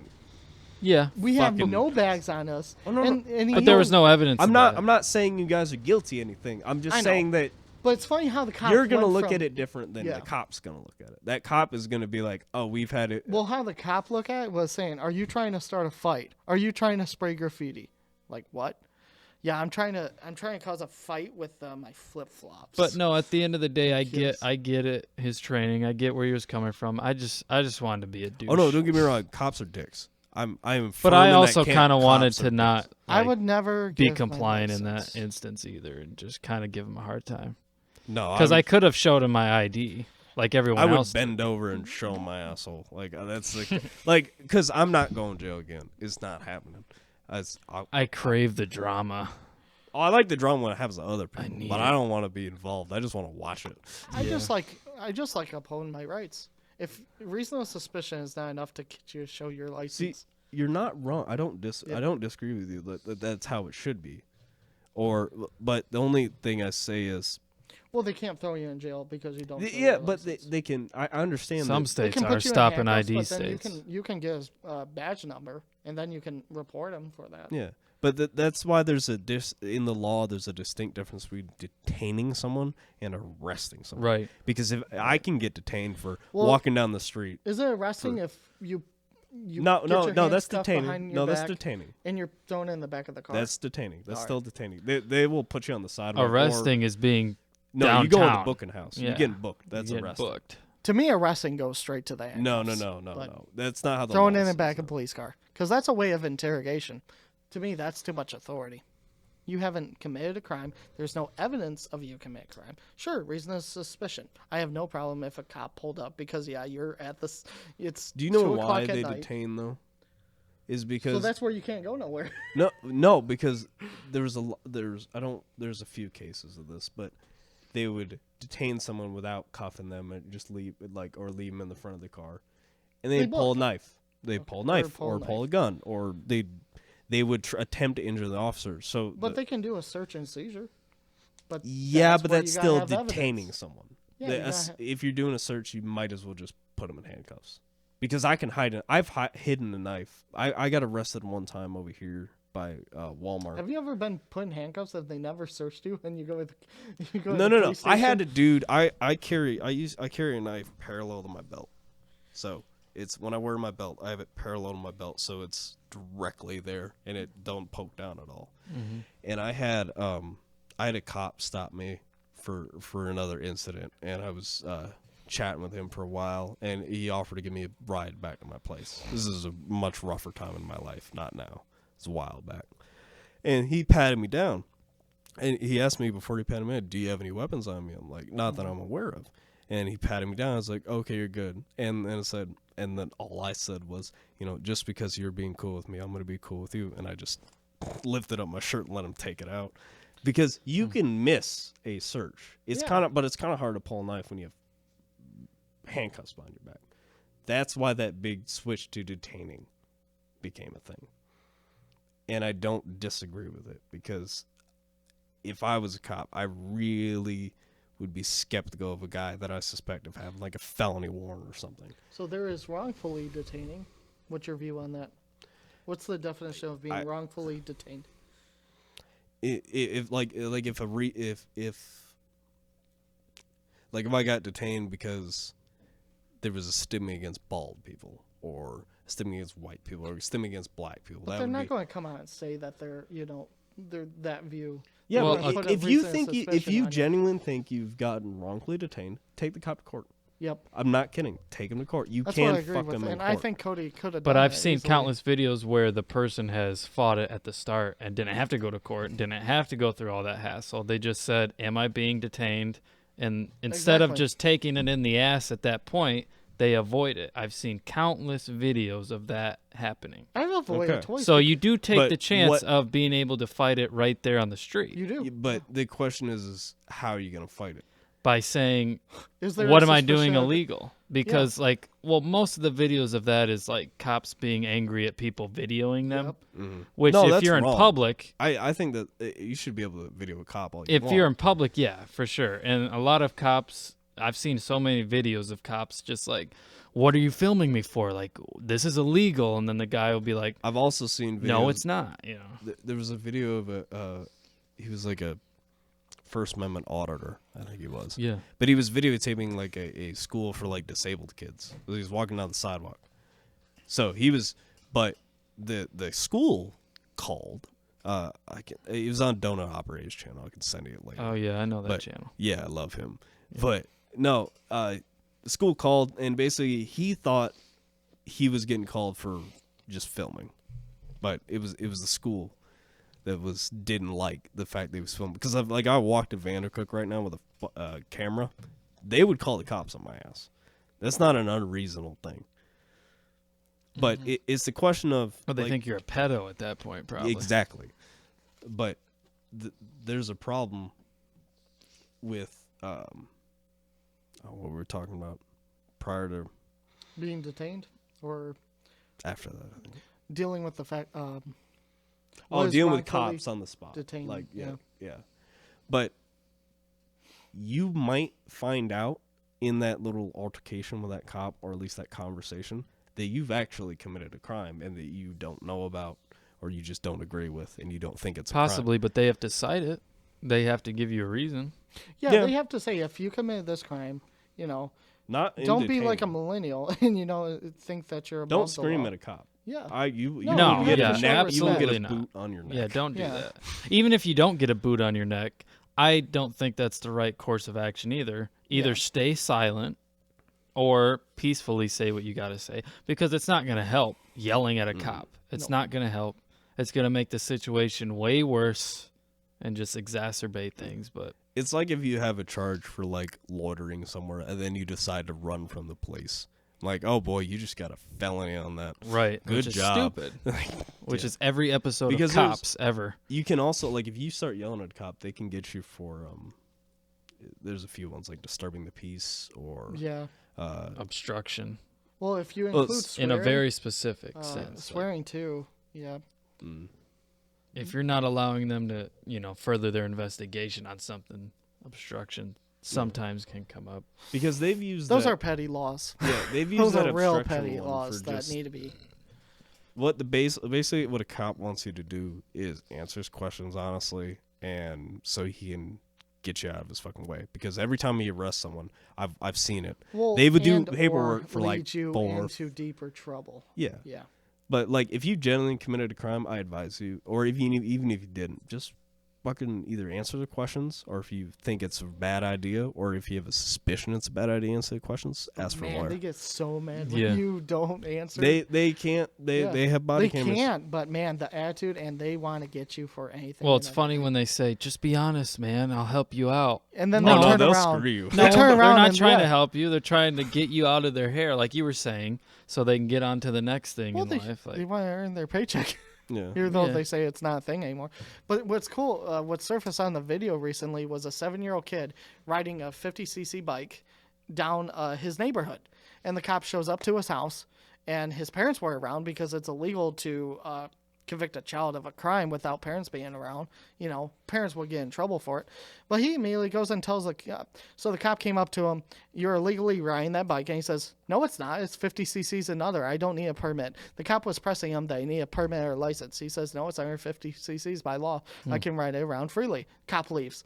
yeah, We have fucking- no bags on us. Oh, no, and he but there was knows- no evidence. I'm of not. that. I'm not saying you guys are guilty of anything. I'm just I know. saying that But it's funny how the cops. you're gonna went look from- at it different than Yeah. the cop's gonna look at it. That cop is gonna be like, "Oh, we've had it." Well, how the cop look at it was saying, "Are you trying to start a fight? Are you trying to spray graffiti?" Like what? Yeah, I'm trying to cause a fight with my flip flops. But no, at the end of the day, I Kids. get it. His training, I get where he was coming from. I just wanted to be a douche. Oh no, don't get me wrong. Cops are dicks. I am. But firm I in that also camp. kind of wanted Cops to are not dicks. I like, would never be give my compliant in that license. instance either, and just kind of give him a hard time. No, Because I would- could have showed him my ID like everyone I would else. bend over and show my asshole. Like that's like because I'm not going to jail again. It's not happening. I crave the drama. I like the drama when it happens to other people, need but it. I don't want to be involved. I just want to watch it. I just like upholding my rights. If reasonable suspicion is not enough to get you to show your See, license, you're not wrong. I don't Yeah. I don't disagree with you. That's how it should be. But the only thing I say is, well, they can't throw you in jail because you don't. show yeah, your but license. they can. I understand. Some that, They states can are put you in stopping handcuffs, ID but then states. You can get his badge number, and then you can report him for that. Yeah, but that's why there's in the law. There's a distinct difference between detaining someone and arresting someone. Right. Because if I can get detained for Well, walking down the street. Is it arresting if you No, get no, your no. hands That's cuffed detaining. behind No, your that's back detaining. and you're thrown in the back of the car? That's detaining. That's All still detaining. They will put you on the sidewalk. Arresting is being No, you go in the downtown. booking house. Yeah. You're getting booked. That's getting arresting. booked. To me, arresting goes straight to the No, handcuffs. no. But That's not how the Thrown law in the says back of a that. police car, because that's a way of interrogation. To me, that's too much authority. You haven't committed a crime. There's no evidence of you commit a crime. Sure, reason of suspicion. I have no problem if a cop pulled up because you're at this. It's Do you know 2 why o'clock at they night. detain though? Is So because that's where you can't go nowhere. no, because there's a few cases of this, but they would detain someone without cuffing them and just leave them in the front of the car, and They they'd pull a both. knife. They'd pull a Or knife pull or a pull a knife. gun, or they would attempt to injure the officer. So But they can do a search and seizure. But yeah, but where that's you gotta still have detaining evidence. someone. Yeah, you gotta If you're doing a search, you might as well just put them in handcuffs. Because I can hide it. I've hidden a knife. I got arrested one time over here by Walmart. Have you ever been put in handcuffs that they never searched you and you go with you go to No. the police I had station? a dude. I carry a knife parallel to my belt. So it's when I wear my belt, I have it parallel to my belt, so it's directly there and it don't poke down at all. Mm-hmm. And I had a cop stop me for another incident, and I was chatting with him for a while, and he offered to give me a ride back to my place. This is a much rougher time in my life, not now. It's a while back. And he patted me down. And he asked me before he patted me down, do you have any weapons on me? I'm like, not that I'm aware of. And he patted me down. I was like, okay, you're good. And then all I said was, just because you're being cool with me, I'm going to be cool with you. And I just lifted up my shirt and let him take it out. Because you can miss a search. It's Yeah. kind of hard to pull a knife when you have handcuffs behind your back. That's why that big switch to detaining became a thing. And I don't disagree with it, because if I was a cop, I really would be skeptical of a guy that I suspect of having like a felony warrant or something. So there is wrongfully detaining. What's your view on that? What's the definition of being wrongfully detained? If I got detained because there was a stigma against bald people, or a stigma against white people, or a stigma against black people, But that they're would not be... going to come out and say that they're that view. Yeah, Well, well, put a if you reason of think if suspicion you on you. genuinely think you've gotten wrongfully detained, take the cop to court. Yep. I'm not kidding. Take him to court. You That's can what I agree fuck with. them in And court. I think Cody could have done But I've that seen easily. countless videos where the person has fought it at the start and didn't have to go to court, didn't have to go through all that hassle. They just said, "Am I being detained?" And instead of Exactly. just taking it in the ass at that point, they avoid it. I've seen countless videos of that happening. I've avoided Okay. twice. So you do take But the chance what- of being able to fight it right there on the street you do. But the question is how are you going to fight it? by saying, Is there "What a am I suspicion doing of- illegal?" Because most of the videos of that is like cops being angry at people videoing them. Yep. Which, No, if that's you're in wrong. public, I think that you should be able to video a cop all you if want. you're in public, yeah, for sure. And a lot of cops, I've seen so many videos of cops just like, "What are you filming me for? Like, this is illegal." And then the guy will be like, I've also seen videos. "No, it's not." You know. There was a video of he was like a First Amendment auditor, I think he was. Yeah. But he was videotaping like a school for like disabled kids. He was walking down the sidewalk. So he was, but the school called. He was on Donut Operator's channel. I can send you it later. Oh yeah, I know that But- channel. Yeah, I love him. But no, the school called, and basically he thought he was getting called for just filming, but it was the school that didn't like the fact that he was filming, because I walked to Vandercook right now with a camera. They would call the cops on my ass. That's not an unreasonable thing. But it's the question of But they like, think you're a pedo at that point, probably. exactly. But there's a problem with what we were talking about prior to Being detained or after that. I think. dealing with the fact. Dealing with cops on the spot. detained, Like yeah. yeah. But you might find out in that little altercation with that cop, or at least that conversation, that you've actually committed a crime and that you don't know about, or you just don't agree with, and you don't think it's a crime. Possibly, but they have to cite it. They have to give you a reason. Yeah, Yeah. they have to say if you committed this crime, Not in don't be like a detaining. millennial and think that you're above Don't the scream law. at a cop. Yeah. You No, will get yeah, a nap. You will get a absolutely not. boot on your neck. Yeah, don't do Yeah. that. Even if you don't get a boot on your neck, I don't think that's the right course of action either. Either Yeah. stay silent or peacefully say what you got to say, because it's not going to help yelling at a cop. It's not going to help. It's going to make the situation way worse and just exacerbate things. But It's like if you have a charge for like loitering somewhere and then you decide to run from the police. Like, oh boy, you just got a felony on that. right, Good which is job. stupid. Which Yeah. is every episode Because of there's- Cops ever. You can also, like, if you start yelling at a cop, they can get you for there's a few ones like disturbing the peace or Yeah. Obstruction Well, if you Well, include it's swearing, in a very specific sense. swearing too. Yeah. If you're not allowing them to, further their investigation on something, obstruction sometimes can come up. because they've used Those that, are petty laws. yeah they've used Those that are real obstruction petty one laws for that just need to be. basically what a cop wants you to do is answer his questions honestly, and so he can get you out of his fucking way. Because every time he arrests someone, I've seen it. Well, They would do and paperwork or for, like, lead you 4 into deeper trouble. Yeah. Yeah. But like, if you genuinely committed a crime, I advise you, or even if you didn't, just fucking either answer the questions, or if you think it's a bad idea, or if you have a suspicion it's a bad idea, answer the questions. Ask for a Man, lawyer. they get so mad when Yeah. you don't answer. They can't. Yeah. They have body They cameras. can't, but man, the attitude, and they want to get you for anything. Well, and it's funny when they say, "Just be honest, man. I'll help you out." And then Oh, they'll no, turn they'll around. screw you. They No, turn they're around not and trying to what? help you. They're trying to get you out of their hair, like you were saying, so they can get on to the next thing Well, in they, life. they Like, want to earn their paycheck. Yeah. even though Yeah. they say it's not a thing anymore. But what's cool, what surfaced on the video recently was a 7-year-old kid riding a 50cc bike down his neighborhood. And the cop shows up to his house, and his parents were around because it's illegal to convict a child of a crime without parents being around. You know, parents would get in trouble for it. But he immediately goes and tells the cop. So the cop came up to him, "You're illegally riding that bike." And he says, "No, it's not. It's 50 cc's another. I don't need a permit." The cop was pressing him that he need a permit or license. He says, "No, it's under 50 cc's by law. I can ride it around freely." Cop leaves.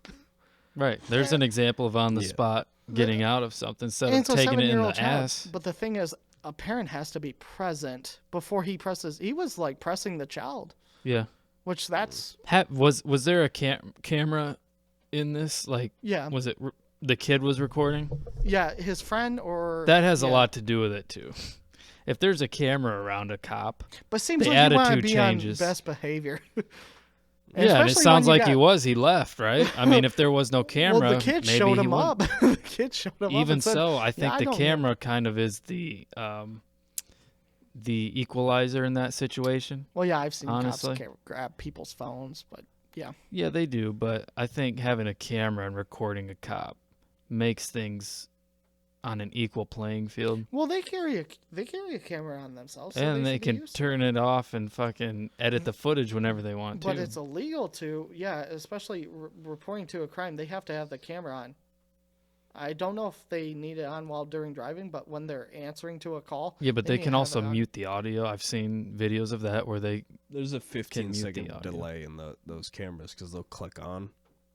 Right. There's an example of on the Yeah. spot getting out of something instead And of it's a taking it in 7-year-old the child. ass. But the thing is, a parent has to be present before he presses. He was like pressing the child, Yeah. which that's, Was there a camera in this? Like, yeah. was it the kid was recording? Yeah, his friend or... That has a yeah. lot to do with it too. If there's a camera around a cop, But seems the like you want to attitude be changes. on best behavior. yeah, and it especially sounds when you like he got- was. He left, right? I mean, if there was no camera, Well, the kid maybe showed he him wouldn't. up. The kid showed him up. Even and said, so, I think I the don't- camera kind of is the equalizer in that situation. Well, yeah, I've seen honestly. cops grab people's phones, but yeah. Yeah, they do, but I think having a camera and recording a cop makes things on an equal playing field. Well, they carry a camera on themselves, so And they should be can used to turn it off and fucking edit the footage whenever they want But to. it's illegal to, yeah, especially reporting to a crime. They have to have the camera on. I don't know if they need it on while during driving, but when they're answering to a call. Yeah, but they need can to have also it on. mute the audio. I've seen videos of that where they There's a mute 15-second the audio. delay in those cameras because they'll click on,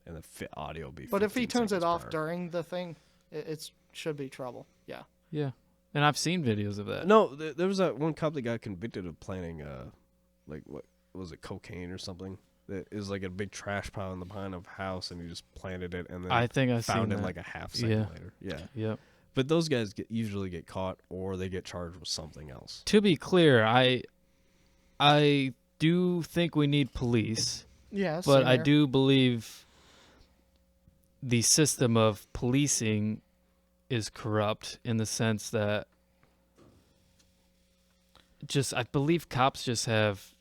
and the audio will be. But if he 15 turns it seconds off prior. during the thing, it should be trouble. Yeah. Yeah. And I've seen videos of that. No, there was that one cop that got convicted of planting, like what was it, cocaine or something? That is like a big trash pile in the behind of a house, and he just planted it, and then I think I've found seen it that. like a half second Yeah. later. Yeah, Yep. but those guys usually get caught, or they get charged with something else. To be clear, I do think we need police, Yeah. but same I here. do believe the system of policing is corrupt in the sense that I believe cops just have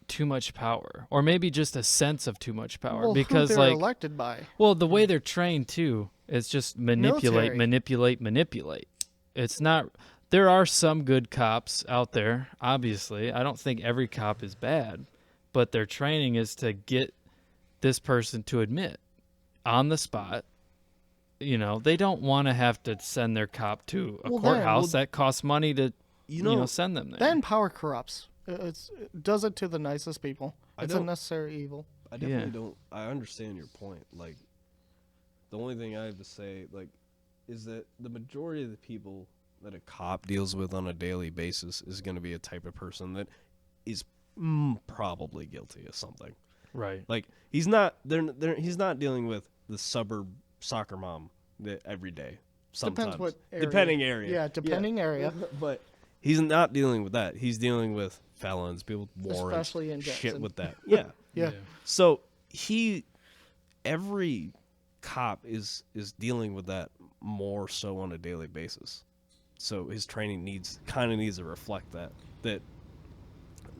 too much power, or maybe just a sense of too much power, Well, because who they're like, elected by. well, the way they're trained too is just Military. manipulate. It's not. There are some good cops out there, obviously. I don't think every cop is bad, but their training is to get this person to admit on the spot. You know, they don't want to have to send their cop to a Well, then- courthouse that costs money to, You know, send them there. Then power corrupts. It does it to the nicest people. I It's a don't- necessary evil. I definitely Yeah. don't. I understand your point. Like, the only thing I have to say, like, is that the majority of the people that a cop deals with on a daily basis is going to be a type of person that is probably guilty of something. right. Like, he's not. He's not dealing with the suburb soccer mom that every day. Sometimes, Depends what area. depending area. Yeah, depending area. But he's not dealing with that. He's dealing with felons, people with warrants, Especially in shit Jackson. with that. Yeah. Yeah. So every cop is dealing with that more so on a daily basis. So his training needs to reflect that. That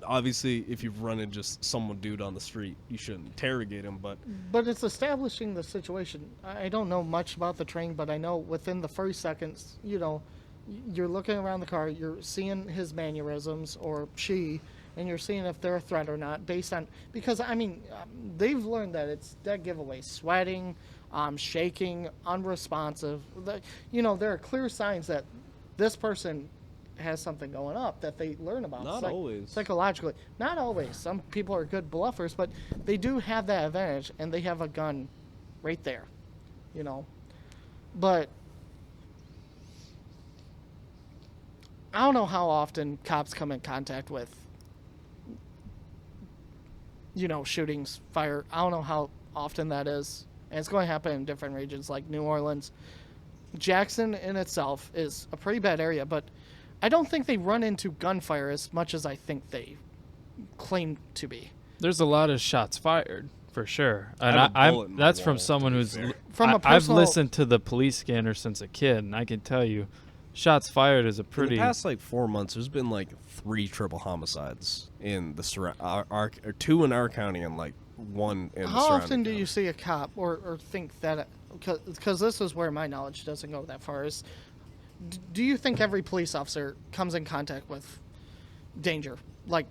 obviously, if you've run into just someone dude on the street, you shouldn't interrogate him. But But it's establishing the situation. I don't know much about the train, but I know within the first seconds, you're looking around the car, you're seeing his mannerisms or she, and you're seeing if they're a threat or not based on, because I mean, they've learned that it's dead giveaway, sweating, shaking, unresponsive. There are clear signs that this person has something going up that they learn about. Not always. Psychologically. Not always. Some people are good bluffers, but they do have that advantage, and they have a gun right there, But I don't know how often cops come in contact with, shootings, fire. I don't know how often that is. And it's going to happen in different regions like New Orleans. Jackson in itself is a pretty bad area, but I don't think they run into gunfire as much as I think they claim to be. There's a lot of shots fired for sure, and have a bullet in my that's from wall, someone to be who's fair. From a I've personal- listened to the police scanner since a kid, and I can tell you, shots fired is a In pretty. the past like 4 months, there's been like 3 triple homicides in the or 2 in our county and like 1 in the How surrounding often do you counties. see a cop or think that? Because this is where my knowledge doesn't go that far. Is do you think every police officer comes in contact with danger, like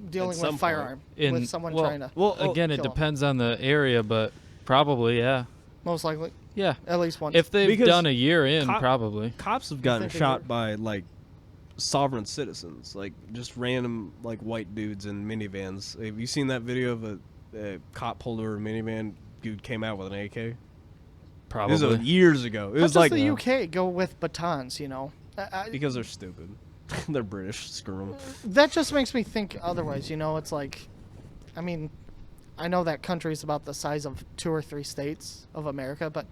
dealing some with firearm in, with someone well, trying to? Well, again, it kill 'em? depends on the area, but probably, yeah. Most likely, Yeah. at least once. If they've Because done a year in, cop- probably. cops have gotten think they shot were- by like sovereign citizens, like just random like white dudes in minivans. Have you seen that video of a cop pulled over a minivan? Dude came out with an AK. Probably. This was years ago. It How was does like the UK go with batons? You know, because they're stupid. They're British. Screw them. that just makes me think otherwise. You know, it's like, I mean, I know that country's about the size of 2 or 3 states of America, but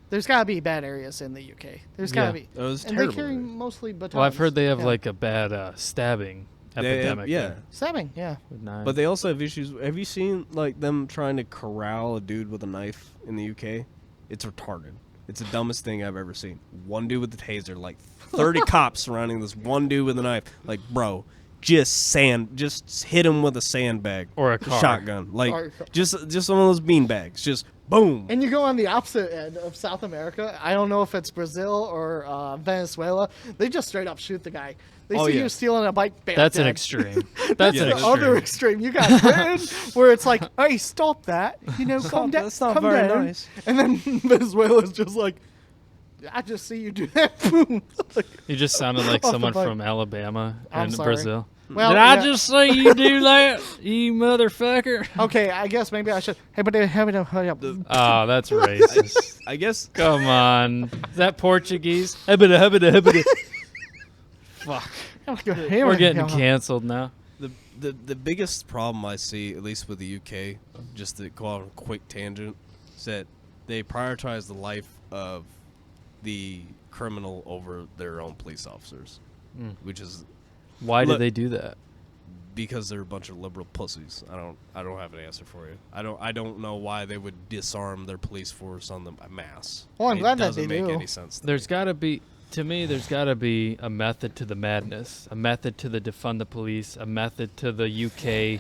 there's got to be bad areas in the UK. There's got to Yeah. be. It was And terrible. they carry mostly batons. Well, I've heard they have Yeah. like a bad stabbing epidemic. yeah. there Stabbing, yeah. with knives. But they also have issues. Have you seen like them trying to corral a dude with a knife in the UK? It's retarded. It's the dumbest thing I've ever seen. One dude with the taser, like 30 cops surrounding this one dude with a knife. Like, bro, just hit him with a sandbag Or a car. shotgun. Like, Or- just one of those bean bags. Just boom. And you go on the opposite end of South America. I don't know if it's Brazil or Venezuela. They just straight up shoot the guy. They Oh, see yeah. you stealing a bike. Bam, That's an dead. extreme. That's That's an the extreme. other extreme. You got Britain, where it's like, hey, stop that. You know, calm down. That's not calm very down. nice. And then Venezuela's just like, I just see you do that. Boom. Like, You just sounded like Off the someone bike. from Alabama I'm and sorry. Brazil. Well, Did I yeah. just say you do that, you motherfucker? okay, I guess maybe I should. Hey, but hurry up. Oh, that's racist. I guess Come on. Is that Portuguese? Hebida, hebida, hebida. Fuck. We're getting canceled now. the biggest problem I see, at least with the UK, just to go on a quick tangent, is that they prioritize the life of the criminal over their own police officers, which is Why Look- did they do that? because they're a bunch of liberal pussies. I don't have an answer for you. I don't know why they would disarm their police force on the mass. Well, I'm glad that doesn't they make do. any sense. There's got to be, to me, there's got to be a method to the madness, a method to the defund the police, a method to the UK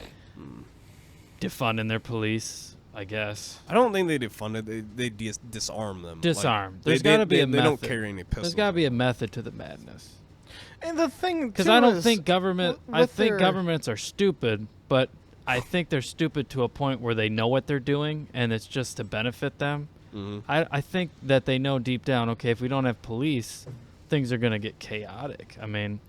defunding their police, I guess. I don't think they defund it. They disarm them. Disarm. Like, There's they- got to be they- a They method. don't carry any pistols. There's got to be a method to the madness. And the thing, Because too, I don't is think government. with I think their- governments are stupid, but I think they're stupid to a point where they know what they're doing, and it's just to benefit them. Mhm. I think that they know deep down. Okay, if we don't have police, things are gonna get chaotic. I mean,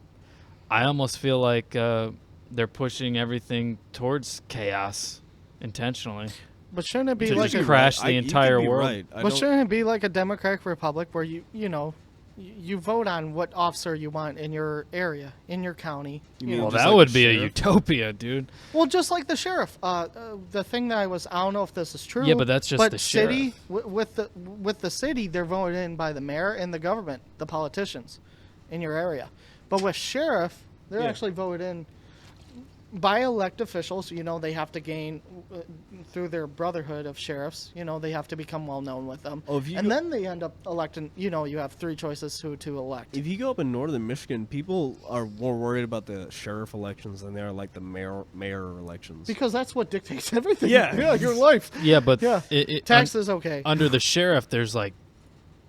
I almost feel like they're pushing everything towards chaos intentionally But shouldn't it be to like just a crash I- the you could entire be world. right. I But don't- shouldn't it be like a democratic republic where you vote on what officer you want in your area, in your county? You you mean know? Well, just that like would the be a sheriff? utopia, dude. Well, just like the sheriff. The thing that I don't know if this is true. Yeah, but that's just but the city sheriff. with the city, they're voted in by the mayor and the government, the politicians, in your area. But with sheriff, they're Yeah. actually voted in by elect officials. You know, they have to gain through their brotherhood of sheriffs. You know, they have to become well known with them, Oh, if you and go- then they end up electing. You know, you have 3 choices who to elect. If you go up in northern Michigan, people are more worried about the sheriff elections than they are like the mayor elections. Because that's what dictates everything. Yeah. your life. Yeah, but Yeah. Taxes, okay. under the sheriff, there's like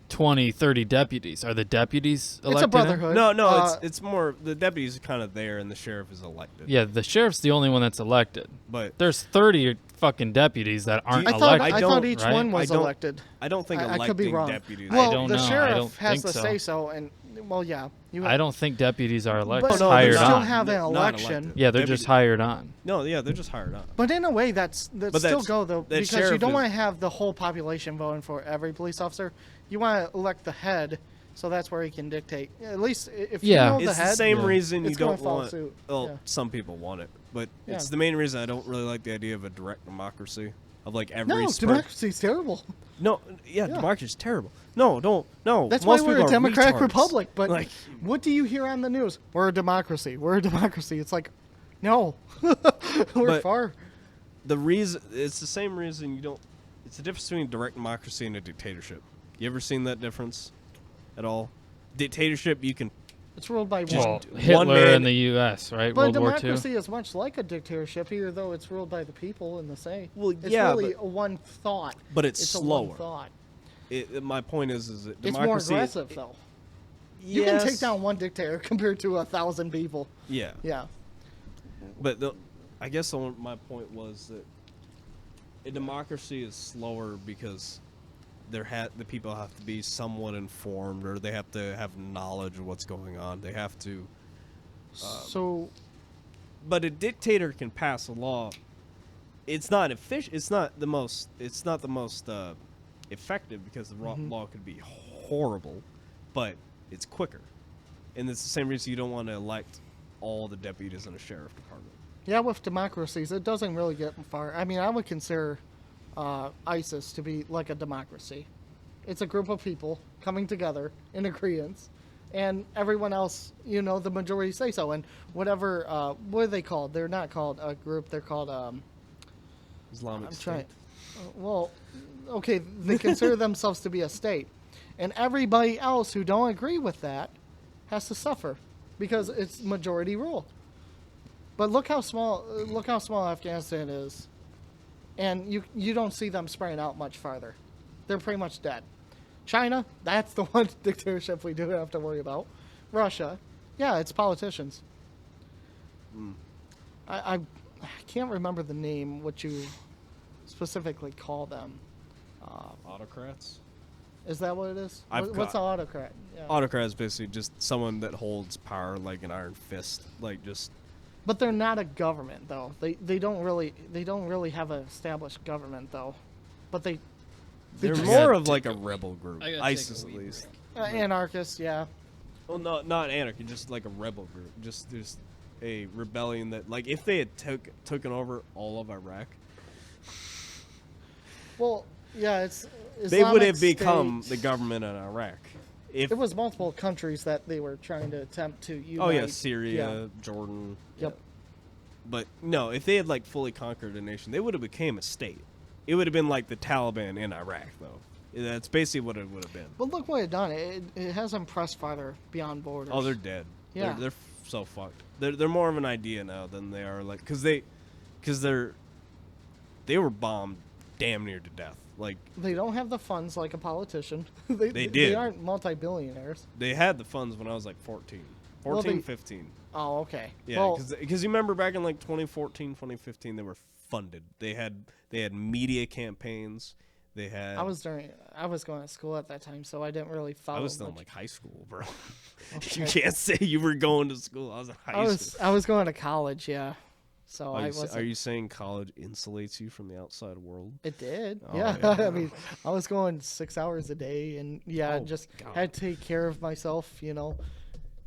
20, 30 deputies. Are the deputies elected? It's a brotherhood. No, it's more the deputies are kind of there and the sheriff is elected. Yeah, the sheriff's the only one that's elected. But There's 30 fucking deputies that aren't I thought elected. I don't- thought each right? one was I don't- elected. I don't think I electing could be wrong. deputies. Well, don't the know. I sheriff don't has think the so. say so, and well, yeah, you. I don't think deputies are elected. But no, hired you they're still on. have an Not election. elected. Yeah, they're Deputy- just hired on. No, yeah, they're just hired on. But in a way, that's But still that's- go though, that because you sheriff don't is- want to have the whole population voting for every police officer. You want to elect the head, so that's where he can dictate. At least if Yeah. you know the It's the head. same Yeah. reason you It's gonna don't follow want. suit. Well, Yeah. some people want it, but it's Yeah. the main reason I don't really like the idea of a direct democracy of like every. No, democracy's terrible. No, yeah, Yeah. democracy's terrible. No, don't. No, That's most why we're people a are democratic retards. republic. But like, what do you hear on the news? We're a democracy. We're a democracy. It's like, no, we're But- far. the reason it's the same reason you don't. It's the difference between direct democracy and a dictatorship. You ever seen that difference at all? Dictatorship, you can It's ruled by Just one. Well, one Hitler man- in the U.S., right? But World War II. democracy is much like a dictatorship, even though it's ruled by the people in the say. Well, it's yeah, really a one thought. but it's It's a slower. one thought. My point is that It's more democracy aggressive, though. You can yes, take down one dictator compared to 1,000 people. Yeah, Yeah. but I guess my point was that a democracy is slower because the people have to be somewhat informed, or they have to have knowledge of what's going on. They have to. So, But a dictator can pass a law. It's not efficient. It's not the most. It's not the most effective because the law could be horrible, but it's quicker, and it's the same reason you don't want to elect all the deputies in a sheriff department. yeah, with democracies, it doesn't really get far. I mean, I would consider ISIS to be like a democracy. It's a group of people coming together in agreement, and everyone else, the majority say so. And whatever, what are they called? They're not called a group. They're called, Islamic I'm State. trying. Well, okay, they consider themselves to be a state, and everybody else who don't agree with that has to suffer because it's majority rule. But look how small Afghanistan is, and you don't see them spreading out much farther. They're pretty much dead. China, that's the one dictatorship we do have to worry about. Russia, yeah, it's politicians. I can't remember the name, what you specifically call them. Autocrats. Is that what it is? I've What's an got- autocrat? Yeah. Autocrat is basically just someone that holds power like an iron fist, like just. But they're not a government, though. They don't really have an established government, though. But They're just- more of like a rebel group. I gotta ISIS, take a at wee least. Anarchists, yeah. Well, no, not anarchy, just like a rebel group. Just a rebellion that, like, if they had taken over all of Iraq, Well, yeah, it's they would have Islamic become State. the government in Iraq. If There was multiple countries that they were trying to attempt to unite. oh yeah, Syria, Yeah. Jordan. Yep. But no, if they had like fully conquered a nation, they would have became a state. It would have been like the Taliban in Iraq, though. That's basically what it would have been. But look what it done. It has impressed farther beyond borders. Oh, they're dead. Yeah. They're so fucked. They're more of an idea now than they are like because they were bombed damn near to death. Like They don't have the funds like a politician. They did. They aren't multi-billionaires. they had the funds when I was like 14, Well, they- 15. Oh, okay. Yeah, Well, because you remember back in like 2014, 2015, they were funded. They had media campaigns. They had. I was going to school at that time, so I didn't really follow. I was still in much. like high school, bro. Okay. You can't say you were going to school. I was in high school. I was going to college, yeah. So I was. Are you saying college insulates you from the outside world? It did, Oh, yeah. yeah. I mean, I was going 6 hours a day, and yeah, Oh, just God. had to take care of myself.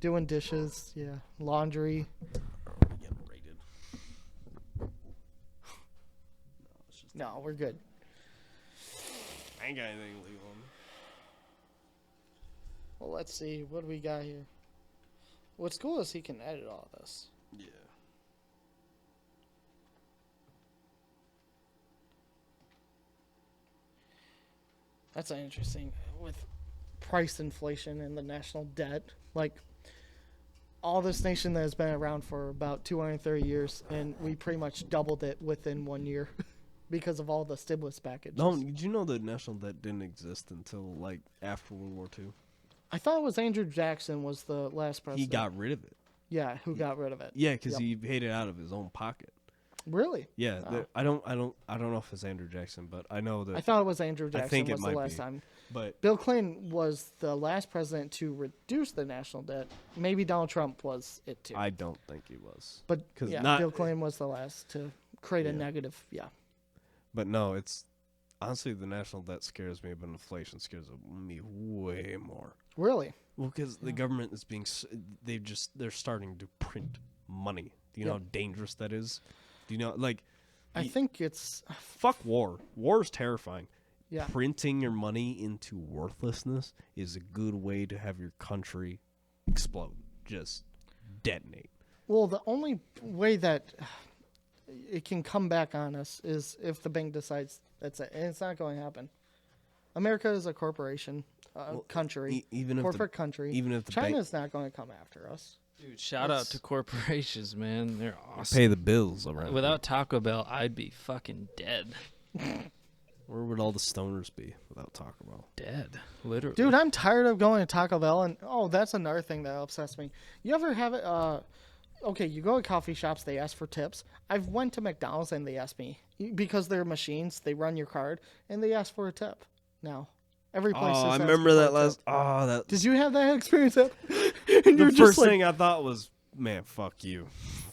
Doing dishes, yeah, laundry. Are we getting raided? No, it's just No, we're good. I ain't got anything illegal on me. Well, let's see. What do we got here? What's cool is he can edit all this. Yeah. That's interesting. With price inflation and the national debt, like all this nation that has been around for about 230 years, and we pretty much doubled it within 1 year because of all the stimulus packages. No, did you know that national debt didn't exist until like after World War II? I thought it was Andrew Jackson was the last president. He got rid of it. Yeah, who got rid of it? Yeah, because Yep. he paid it out of his own pocket. Really? Yeah, Oh. I don't know if it's Andrew Jackson, but I know that. I thought it was Andrew I Jackson think it was the might last be. time. But Bill Clinton was the last president to reduce the national debt. Maybe Donald Trump was it too. I don't think he was. But 'cause yeah, not- Bill Clinton was the last to create a Yeah. negative. Yeah. But no, it's honestly the national debt scares me, but inflation scares me way more. Really? Well, because the government is being, they're starting to print money. Do you know Yep. how dangerous that is? Do you know, like, I think it's fuck war. War is terrifying. yeah. Printing your money into worthlessness is a good way to have your country explode, just detonate. Well, the only way that it can come back on us is if the bank decides that's it, and it's not going to happen. America is a corporation, country, even if corporate country. even if the bank China's not going to come after us. Dude, shout out to corporations, man. They're awesome. pay the bills around, Without Taco Bell, I'd be fucking dead. where would all the stoners be without Taco Bell? Dead, literally. Dude, I'm tired of going to Taco Bell, and that's another thing that upsets me. You ever have it? Okay, you go to coffee shops, they ask for tips. I've went to McDonald's and they ask me because they're machines. They run your card and they ask for a tip. Now, every place. Oh, I is remember asking that for a last. tip. Oh, that. Did you have that experience? And The you're first just like, thing I thought was, man, fuck you.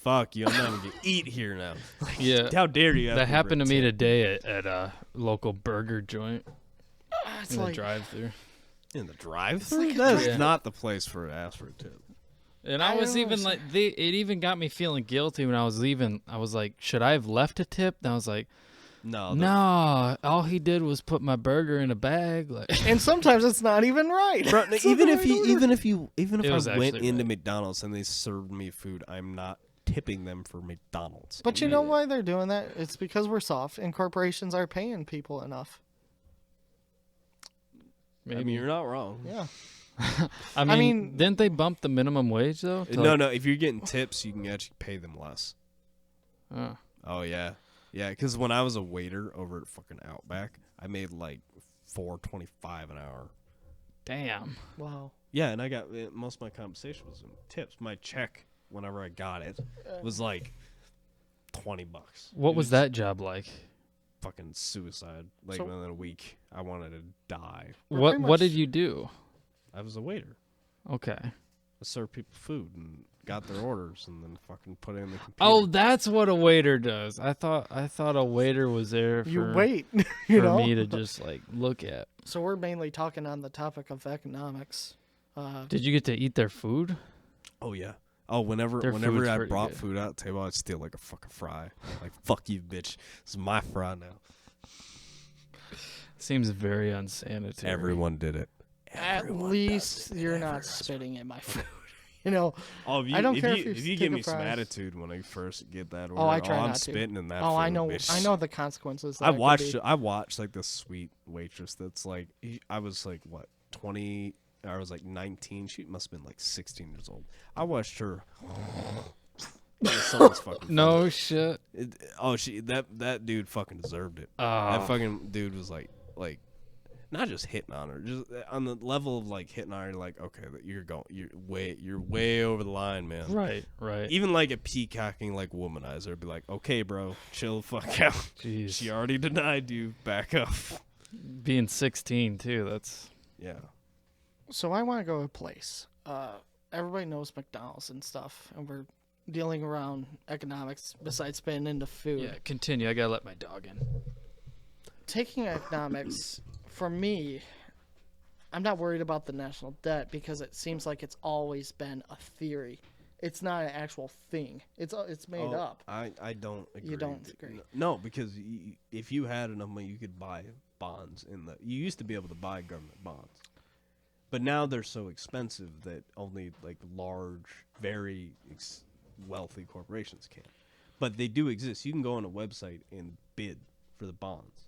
Fuck you. I'm not even gonna eat here now. Yeah, How dare you? that happened to me today at a local burger joint it's in the like drive-through. In the drive-thru? That is Yeah. not the place for to ask for a tip. And I was don't even like, it even got me feeling guilty when I was leaving. I was like, should I have left a tip? And I was like, No. no, all he did was put my burger in a bag. Like, and sometimes it's not even right. Bro, It's even not if the right you, order. even It if was I went actually into right. McDonald's and they served me food, I'm not tipping them for McDonald's. But you know why they're doing that? It's because we're soft and corporations are paying people enough. I mean, you're not wrong. Yeah. I mean, didn't they bump the minimum wage though? to No, like- no. If you're getting tips, you can actually pay them less. Oh. Oh yeah, yeah. Because when I was a waiter over at fucking Outback, I made like $4.25 an hour. Damn. Wow. Yeah, and I got most of my compensation was in tips. My check, whenever I got it, was like $20. What It was that job like? Fucking suicide. Like So- within a week, I wanted to die. We're What pretty What did much- you do? I was a waiter. Okay. I served people food and got their orders, and then fucking put it in the computer. Oh, that's what a waiter does. I thought a waiter was there for, You wait. for you know. me to just like look at. So we're mainly talking on the topic of economics. Did you get to eat their food? Oh yeah. Oh, whenever Their food's I pretty brought good. food out the table, I'd steal like a fucking fry. Like fuck you, bitch. This is my fry now. Seems very unsanitary. Everyone did it. At Everyone least does it. you're Every not restaurant. spitting in my food. You know. Oh, I don't care if you take give a me some fries. attitude when I first get that order, Oh, I try I'm not to. spitting in that. Oh, I food, know. bitch. I know the consequences. That I could watched. be. I watched like this sweet waitress that's like. I was like what 20. I was like 19. She must have been like 16 years old. I watched her. Someone's fucking No shit. that dude fucking deserved it. Oh. That fucking dude was like not just hitting on her, just on the level of like hitting on her. Like, okay, you're way over the line, man. Right. Right. Even like a peacocking like womanizer would be like, okay, bro, chill the fuck out. Jeez. She already denied you. Back up. Being 16 too. That's Yeah. So I want to go to a place. Everybody knows McDonald's and stuff, and we're dealing around economics besides spending into food. yeah. Continue. I gotta let my dog in. Taking economics, for me, I'm not worried about the national debt because it seems like it's always been a theory. It's not an actual thing. It's made up. I don't agree. You don't agree? No, because if you had enough money, you could buy bonds you used to be able to buy government bonds. But now they're so expensive that only like large, very wealthy corporations can. But they do exist. You can go on a website and bid for the bonds.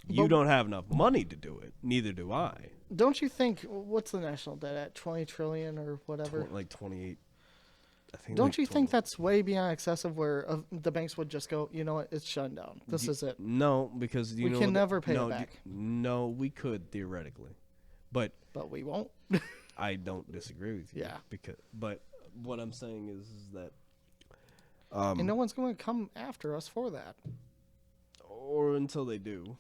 You But- don't have enough money to do it. Neither do I. Don't you think? What's the national debt at 20 trillion or whatever? Like 28. I think. Don't like you think 20. that's way beyond excessive? Where the banks would just go, you know what? It's shut down. This is it. No, because you We know can what never pay it no, back. No, we could theoretically, but But we won't. I don't disagree with you. Yeah. But what I'm saying is that And no one's going to come after us for that. or until they do.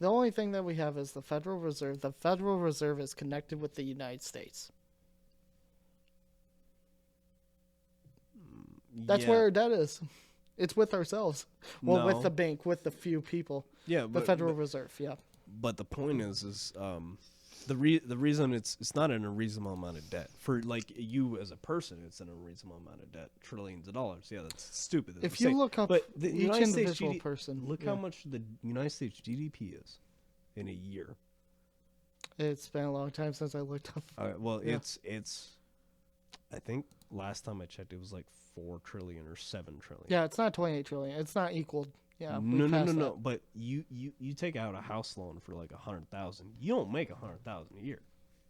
The only thing that we have is the Federal Reserve. The Federal Reserve is connected with the United States. That's Yeah. where our debt is. It's with ourselves. Well, with No. the bank, with the few people. Yeah, The but, Federal Reserve, yeah. But the point is the reason it's not an unreasonable amount of debt for like you as a person. It's an unreasonable amount of debt, trillions of dollars. Yeah, that's stupid. That's If you insane. look up but the each United States individual person, look yeah. how much the United States GDP is in a year. It's been a long time since I looked up. All right, well, Yeah. it's. I think last time I checked, it was like 4 trillion or 7 trillion. Yeah, it's not 28 trillion. It's not equal. Yeah. No, no, no, passed no. that. But you take out a house loan for like 100,000. You don't make 100,000 a year,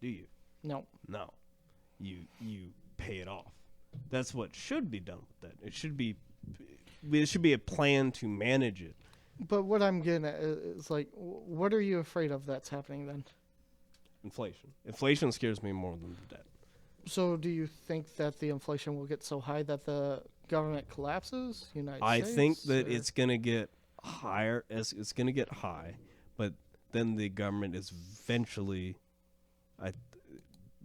do you? No. No. You pay it off. That's what should be done with that. It should be a plan to manage it. But what I'm getting at is like, what are you afraid of that's happening then? Inflation. Inflation scares me more than the debt. So do you think that the inflation will get so high that the government collapses? United I States? think that or- it's gonna get higher as it's gonna get high, but then the government is eventually,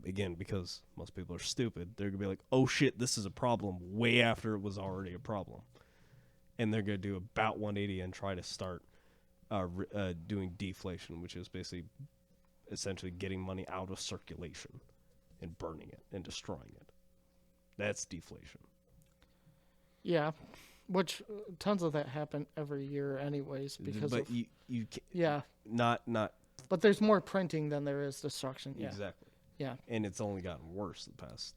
again, because most people are stupid, they're gonna be like, "Oh shit, this is a problem," way after it was already a problem, and they're gonna do about 180 and try to start doing deflation, which is basically essentially getting money out of circulation and burning it and destroying it. That's deflation. Yeah, which tons of that happen every year, anyways. Because but of, you yeah, not but there's more printing than there is destruction. Yeah, exactly. yeah, And it's only gotten worse the past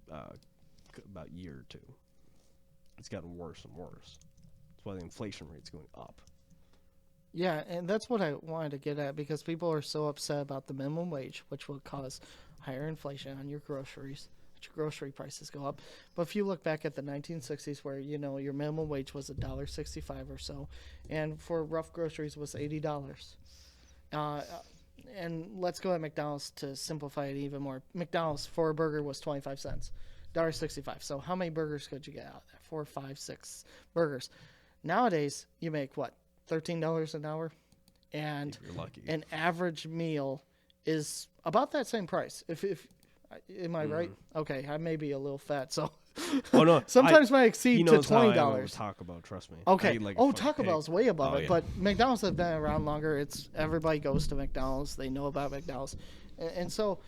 about year or two. It's gotten worse and worse. That's why the inflation rate's going up. yeah, and that's what I wanted to get at because people are so upset about the minimum wage, which will cause higher inflation on your groceries. Your grocery prices go up. But if you look back at the 1960s, where your minimum wage was $1.65 or so, and for rough groceries was $80. And let's go at McDonald's to simplify it even more. McDonald's for a burger was 25 cents, $1.65. So how many burgers could you get out of that? 4, 5, 6 burgers. Nowadays, you make what, $13 an hour, and If you're lucky. an average meal is about that same price. If am I right? Okay, I may be a little fat, so Oh no! sometimes might exceed he to knows how I am $20. with Taco Bell. Trust me. Okay. I eat like a Oh, fucking Taco pig. Bell's way above Oh, it, yeah. but McDonald's have been around longer. It's everybody goes to McDonald's. They know about McDonald's, and so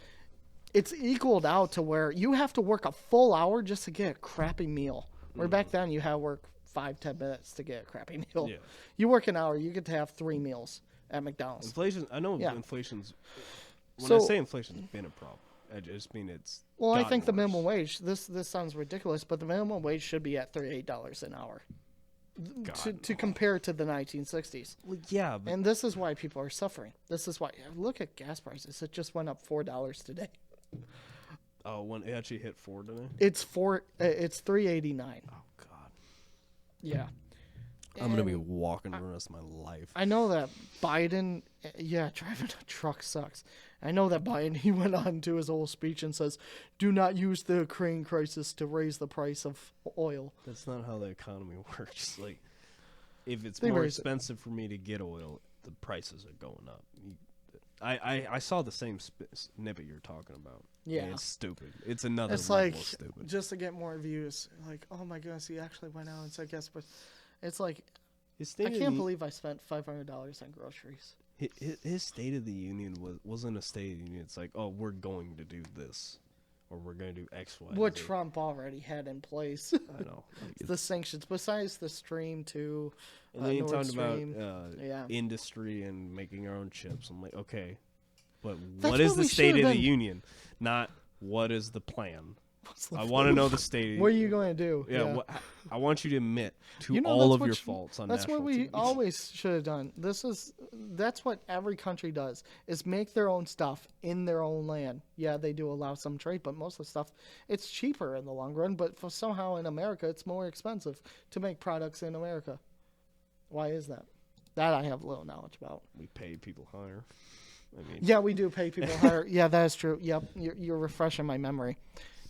it's equaled out to where you have to work a full hour just to get a crappy meal. Where back then you had to work 5-10 minutes to get a crappy meal. Yeah. You work an hour, you get to have 3 meals at McDonald's. Inflation. I know Yeah. inflation's. When So- I say inflation's been a problem, I just mean it's. Well, I gotten think the worse. minimum wage. This sounds ridiculous, but the minimum wage should be at $38 an hour to compare to the 1960s. Well, yeah, but And this is why people are suffering. This is why. Look at gas prices. It just went up $4 today. when it actually hit 4 today. It's $3.89. Oh God. Yeah. I'm gonna be And walking the rest of my life. I know that Biden. Yeah, driving a truck sucks. I know that Biden. He went on to his whole speech and says, "Do not use the Ukraine crisis to raise the price of oil." That's not how the economy works. Like, if it's They more raise it. expensive for me to get oil, the prices are going up. I saw the same snippet you're talking about. and Yeah. it's stupid. It's another It's level like of stupid. just to get more views. Like, oh my goodness, he actually went out and said yes, but it's like His State I of the can't U- believe I spent $500 on groceries. his State of the Union wasn't a State of the Union. It's like, oh, we're going to do this, or we're going to do X, Y, What Z. Trump already had in place. I know. Like, The sanctions, besides the stream to and then you're Nord talking about Stream. Yeah. industry and making our own chips. I'm like, okay, but That's what is what the we State should've of the been- Union? Not what is the plan. What's the I want to know the state. What are you going to do? Yeah, I want you to admit to You know, all that's of what your you- faults on That's national what we TV. always should have done. That's what every country does, is make their own stuff in their own land. Yeah, they do allow some trade, but most of the stuff, it's cheaper in the long run, but for somehow in America, it's more expensive to make products in America. Why is that? That I have little knowledge about. We pay people higher. I mean, Yeah, we do pay people higher. Yeah, that is true. Yep, you're refreshing my memory.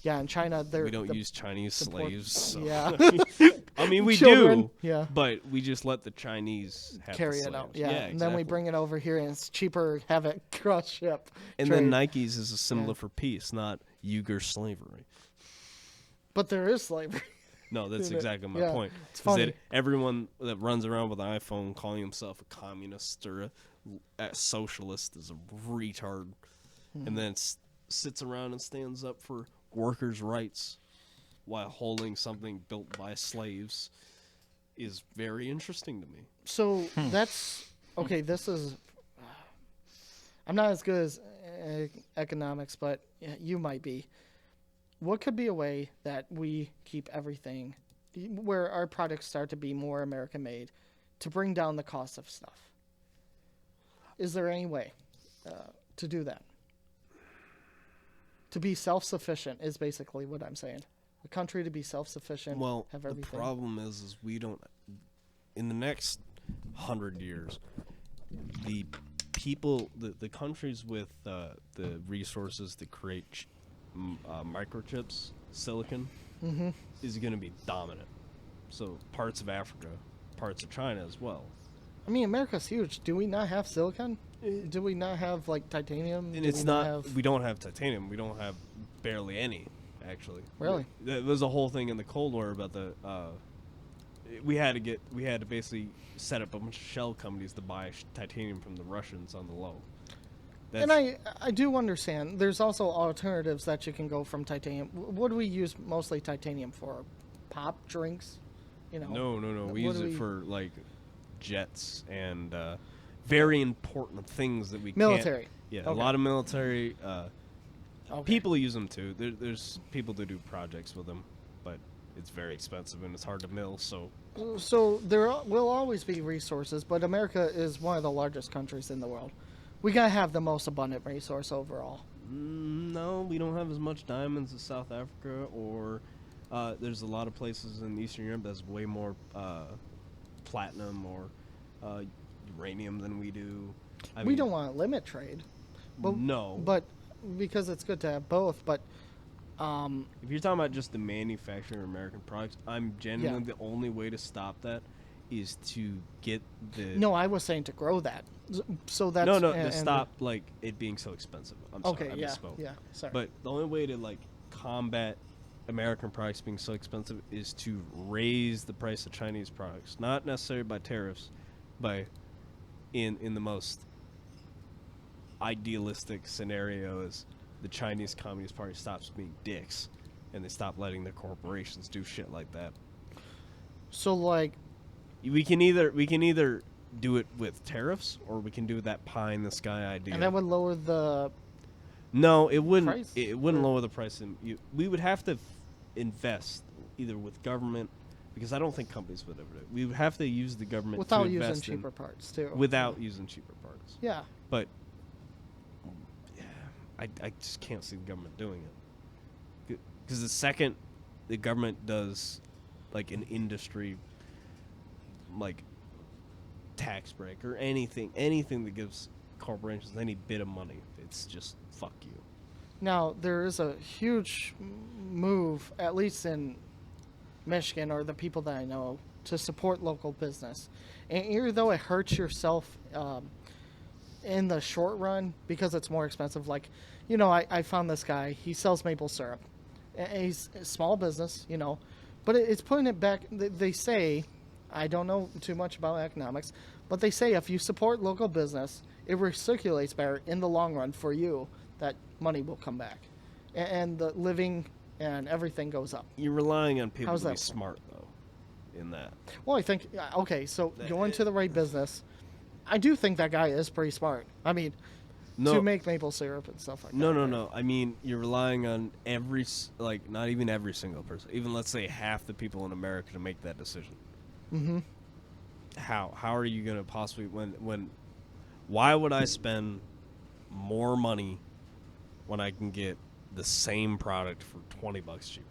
Yeah, in China, they're we don't use Chinese poor- slaves. So. Yeah. I mean, we Children, do. yeah. But we just let the Chinese have carry the it out. slaves. Yeah, and then we exactly. bring it over here, and it's cheaper. Have it cross ship. And trade. then Nike's is a symbol Yeah. for peace, not Uyghur slavery. But there is slavery. No, that's Isn't it? exactly my Yeah, point. it's Is funny. that everyone that runs around with an iPhone calling himself a communist or a socialist is a retard, Hmm. and then sits around and stands up for workers' rights while holding something built by slaves is very interesting to me. So that's okay. This is. I'm not as good as economics, but you might be. What could be a way that we keep everything, where our products start to be more American made, to bring down the cost of stuff. Is there any way to do that? To be self-sufficient is basically what I'm saying. A country to be self-sufficient, Well, have the everything. problem is we don't. In the next 100 years, the people, the countries with the resources to create microchips, silicon, is going to be dominant. So parts of Africa, parts of China as well. I mean, America's huge. Do we not have silicon? Do we not have like titanium? And Do it's we not. have... We don't have titanium. We don't have barely any, actually. Really? There was a whole thing in the Cold War about the. We had to basically set up a bunch of shell companies to buy titanium from the Russians on the low. And I do understand. There's also alternatives that you can go from titanium. What do we use mostly titanium for? Pop drinks? You know. No. We what use do it for like jets and very important things that we military. can't. Yeah, Okay. a lot of military. Okay. People use them too. There's people that do projects with them, but it's very expensive and it's hard to mill. So there will always be resources, but America is one of the largest countries in the world. We gotta have the most abundant resource overall. no, we don't have as much diamonds as South Africa, or there's a lot of places in Eastern Europe that's way more platinum or uranium than we do. I We mean, don't want to limit trade, but no. but because it's good to have both. But If you're talking about just the manufacturing of American products, I'm genuinely the only way to stop that is to get the no, I was saying to grow that. So that's no and- to and- stop like it being so expensive. I'm sorry, Okay, I yeah, misspoke. yeah. Sorry. But the only way to like combat American products being so expensive is to raise the price of Chinese products, not necessarily by tariffs, by in the most idealistic scenario is the Chinese Communist Party stops being dicks and they stop letting their corporations do shit like that. so like We can either do it with tariffs or we can do that pie in the sky idea. and that would lower the No, it wouldn't. price? It wouldn't Or- lower the price. We would have to invest either with government, because I don't think companies would ever do it. We would have to use the government without to using invest cheaper parts too. without using cheaper parts. Yeah. But I just can't see the government doing it. Because the second the government does like an industry like tax break or anything that gives corporations any bit of money, it's just fuck you. Now there is a huge move, at least in Michigan or the people that I know, to support local business. And even though it hurts yourself in the short run because it's more expensive, like, you know, I found this guy, he sells maple syrup. And he's a small business, you know, but it's putting it back. They say, I don't know too much about economics, but they say if you support local business, it recirculates better in the long run for you, that money will come back. And the living and everything goes up. You're relying on people How's to be that? smart though in that. Well, I think, okay, so going to the right business, I do think that guy is pretty smart. I mean, No, to make maple syrup and stuff like that. right? no. I mean, you're relying on like not even every single person, even let's say half the people in America to make that decision. Mm-hmm. How are you going to possibly why would I spend more money when I can get the same product for $20 cheaper?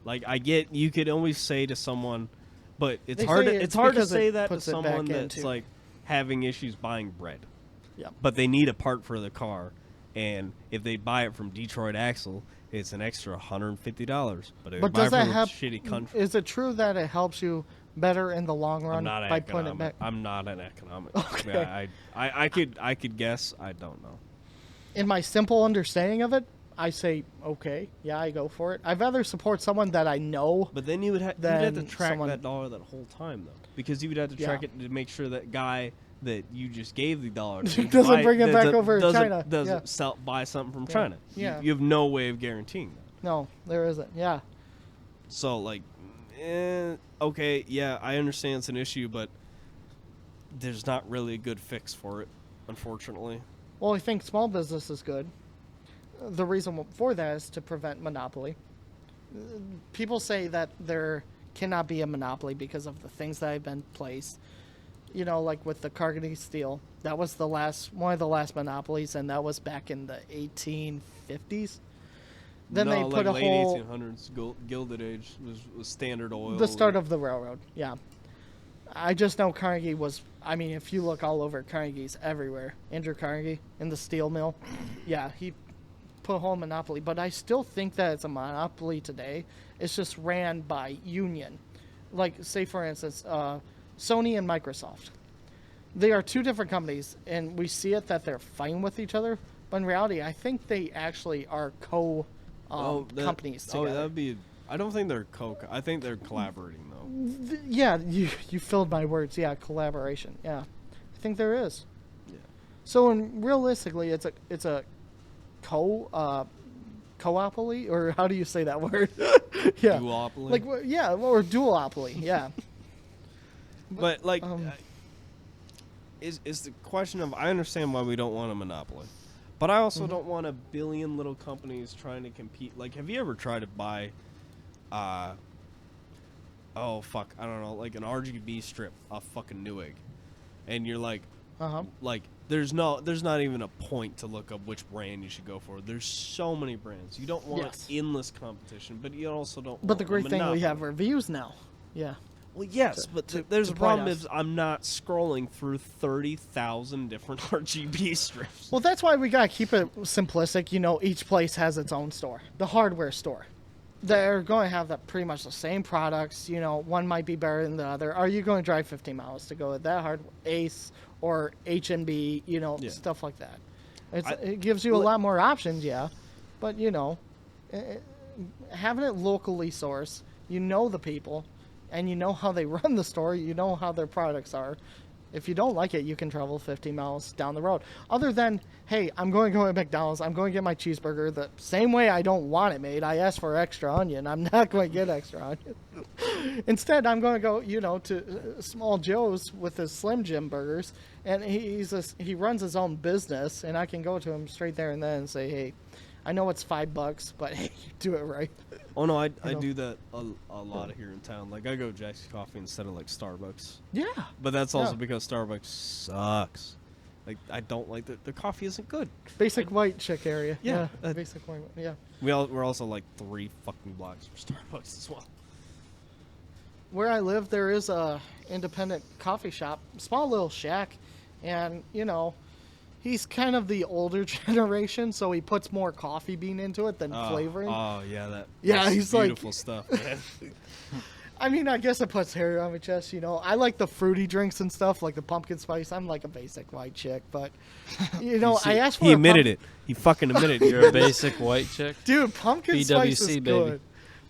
Like, I get you could always say to someone, but it's They hard say to it's say because it that to puts it back someone that's into- like having issues buying bread. Yeah. But they need a part for the car, and if they buy it from Detroit Axle, it's an extra $150. But if But they buy does it that from a help? shitty country, Is it true that it helps you better in the long run I'm not by putting it back? I'm not an economic. Okay. I could guess. I don't know. In my simple understanding of it, I say, okay, yeah, I go for it. I'd rather support someone that I know. But then you would have to Then track someone- that dollar that whole time though, because you would have to Yeah. track it to make sure that guy that you just gave the dollar to Doesn't bring it back over to doesn't, China. Doesn't Yeah. buy something from Yeah. China. Yeah. You have no way of guaranteeing that. No, there isn't. Yeah. So like, okay, yeah, I understand it's an issue, but there's not really a good fix for it, unfortunately. Well, I think small business is good. The reason for that is to prevent monopoly. People say that there cannot be a monopoly because of the things that have been placed. you know, like with the Carnegie Steel. That was one of the last monopolies, and that was back in the 1850s. Then no, they put like a late whole 1800s, Gilded Age was Standard Oil. the start of the railroad. Yeah, I just know Carnegie was. I mean, if you look all over, Carnegie's everywhere. Andrew Carnegie in the steel mill. Yeah, he put a whole monopoly. But I still think that it's a monopoly today. It's just ran by union. Like, say for instance, Sony and Microsoft. They are two different companies, and we see it that they're fighting with each other. But in reality, I think they actually are companies together. Oh, that would be. I don't think they're I think they're collaborating though. Yeah, you filled my words. Yeah, collaboration. Yeah, I think there is. Yeah. So, realistically, it's a coopoly, or how do you say that word? Yeah, Duopoly. like yeah, or duopoly. Yeah. But like, is the question of I understand why we don't want a monopoly, but I also don't want a billion little companies trying to compete. Like, have you ever tried to buy, oh fuck, I don't know, like an RGB strip off fucking Newegg, and you're like, like there's not even a point to look up which brand you should go for. There's so many brands. You don't want endless competition, but you also don't. But the great thing, we have reviews now. Yeah. Well, yes, but there's a problem us. is I'm not scrolling through 30,000 different RGB strips. Well, that's why we gotta keep it simplistic. You know, each place has its own store, the hardware store. They're going to have pretty much the same products. You know, one might be better than the other. Are you going to drive 50 miles to go with that Ace or H&B? You know, stuff like that. It gives you a lot more options, yeah. But you know, having it locally sourced, you know the people. And you know how they run the store. You know how their products are. If you don't like it, you can travel 50 miles down the road. Other than, hey, I'm going to go to McDonald's. I'm going to get my cheeseburger the same way I don't want it made. I asked for extra onion. I'm not going to get extra onion. Instead, I'm going to go, you know, to Small Joe's with his Slim Jim burgers. And he runs his own business. And I can go to him straight there and then and say, hey, I know it's $5, but hey, you do it right. Oh no, I do that a lot here in town. Like I go Jack's Coffee instead of like Starbucks. Yeah. But that's also because Starbucks sucks. Like I don't like the coffee isn't good. Basic white chick area. Yeah. Basic white. Yeah. We're also like 3 fucking blocks from Starbucks as well. Where I live, there is a independent coffee shop, small little shack, and you know, he's kind of the older generation, so he puts more coffee bean into it than flavoring. Oh yeah, he's beautiful like, stuff, man. I mean, I guess it puts hair on my chest, you know. I like the fruity drinks and stuff, like the pumpkin spice. I'm like a basic white chick, but you know, I asked for. He admitted it. He fucking admitted it. You're a basic white chick. Dude, pumpkin spice is BWC, good. baby.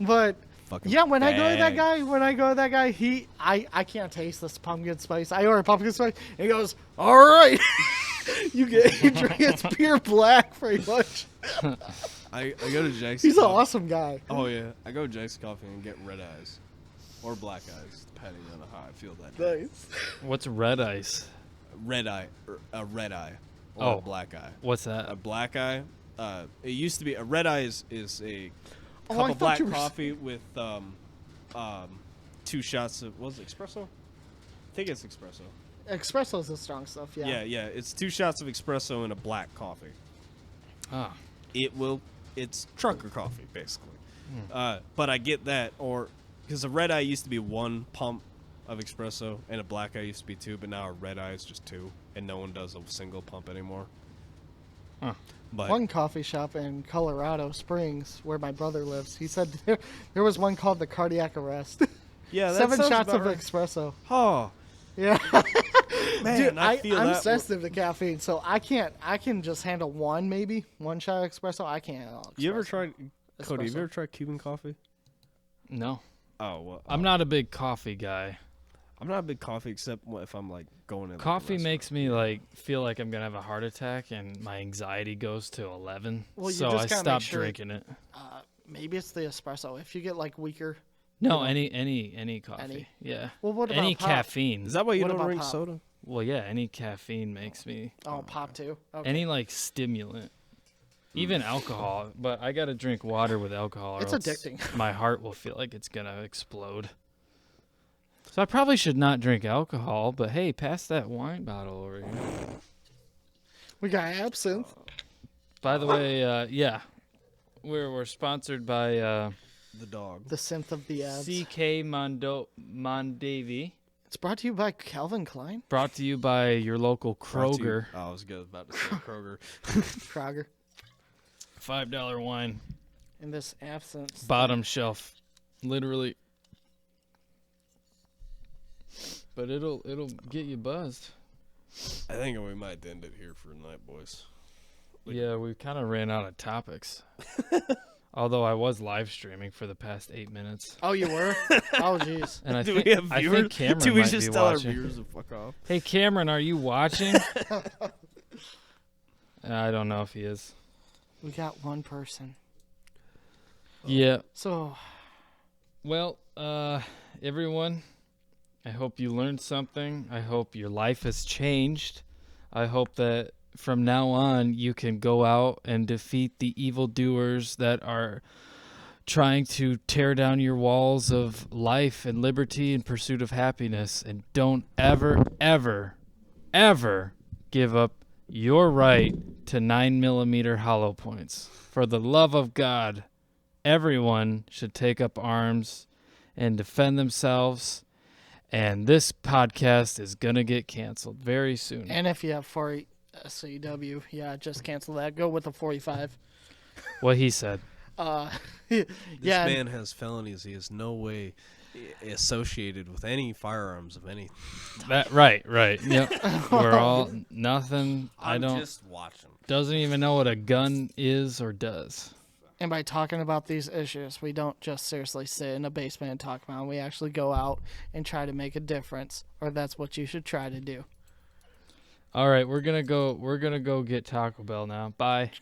But Fucking yeah, when I go to that bag. guy, I can't taste this pumpkin spice. I order pumpkin spice, and he goes, "All right." You drink it's pure black pretty much. I go to Jack's. He's an awesome guy. Oh yeah, I go to Jack's Coffee and get red eyes, or black eyes, depending on how I feel that day. Nice. What's red ice? Red eye, or a red eye, or a black eye. What's that? A black eye. It used to be a red eye is a Oh, cup I of thought black you were coffee with 2 shots of was it espresso? I think it's espresso. Espresso's the strong stuff, yeah. Yeah. It's 2 shots of espresso and a black coffee. Ah. It's trucker coffee basically. But I get that, or because a red eye used to be 1 pump of espresso and a black eye used to be 2, but now a red eye is just 2, and no one does a single pump anymore. Huh. But One coffee shop in Colorado Springs, where my brother lives, he said there was one called the Cardiac Arrest. yeah, that 7 sounds shots about of right. espresso. Oh Yeah. man, Dude, I feel I'm that. sensitive to caffeine, so I can just handle 1 shot of espresso. I can't handle You ever espresso. tried, Cody? Have Espresso. you ever tried Cuban coffee? No. Oh well, I'm not a big coffee guy. I'm not a big coffee except if I'm like going in. Coffee makes me like feel like I'm gonna have a heart attack, and my anxiety goes to 11. Well, you so just I gotta make stopped sure- drinking it. Maybe it's the espresso. If you get like weaker. No, you know, any coffee. any? Yeah. Well, what about any pop? caffeine? Is that why you What don't about drink pop? soda? Well, yeah. Any caffeine makes me Oh, pop too. Okay. any like stimulant, even alcohol. But I gotta drink water with alcohol. Or It's else addicting. My heart will feel like it's gonna explode. So I probably should not drink alcohol, but hey, pass that wine bottle over here. We got absinthe. By the way, yeah, we're sponsored by The dog. The synth of the ads. CK Mondavi. It's brought to you by Calvin Klein. Brought to you by your local Brought to you- Kroger. I was about to say Kroger. Kroger. $5 wine. And this absinthe. Bottom shelf. Literally. But it'll get you buzzed. I think we might end it here for tonight, boys. Yeah, we kind of ran out of topics. Although I was live streaming for the past 8 minutes. Oh, you were? Oh, jeez. And I Do think, we have I viewers? think Cameron Do we might just be tell watching. our viewers to fuck off? Hey, Cameron, are you watching? I don't know if he is. We got one person. Yeah. So, Well, everyone, I hope you learned something. I hope your life has changed. I hope that from now on you can go out and defeat the evildoers that are trying to tear down your walls of life and liberty in pursuit of happiness. And don't ever, ever, ever give up your right to 9mm hollow points. For the love of God, everyone should take up arms and defend themselves. And this podcast is going to get canceled very soon. and if you have 40 SCW, yeah, just cancel that. Go with the 45. What he said. This Yeah. man has felonies. He is no way associated with any firearms of any. That right. Yep. We're all nothing. I I'm don't just watching. doesn't even know what a gun is or does. And by talking about these issues, we don't just seriously sit in a basement and talk about them. We actually go out and try to make a difference, or that's what you should try to do. All right, we're going to go get Taco Bell now. Bye.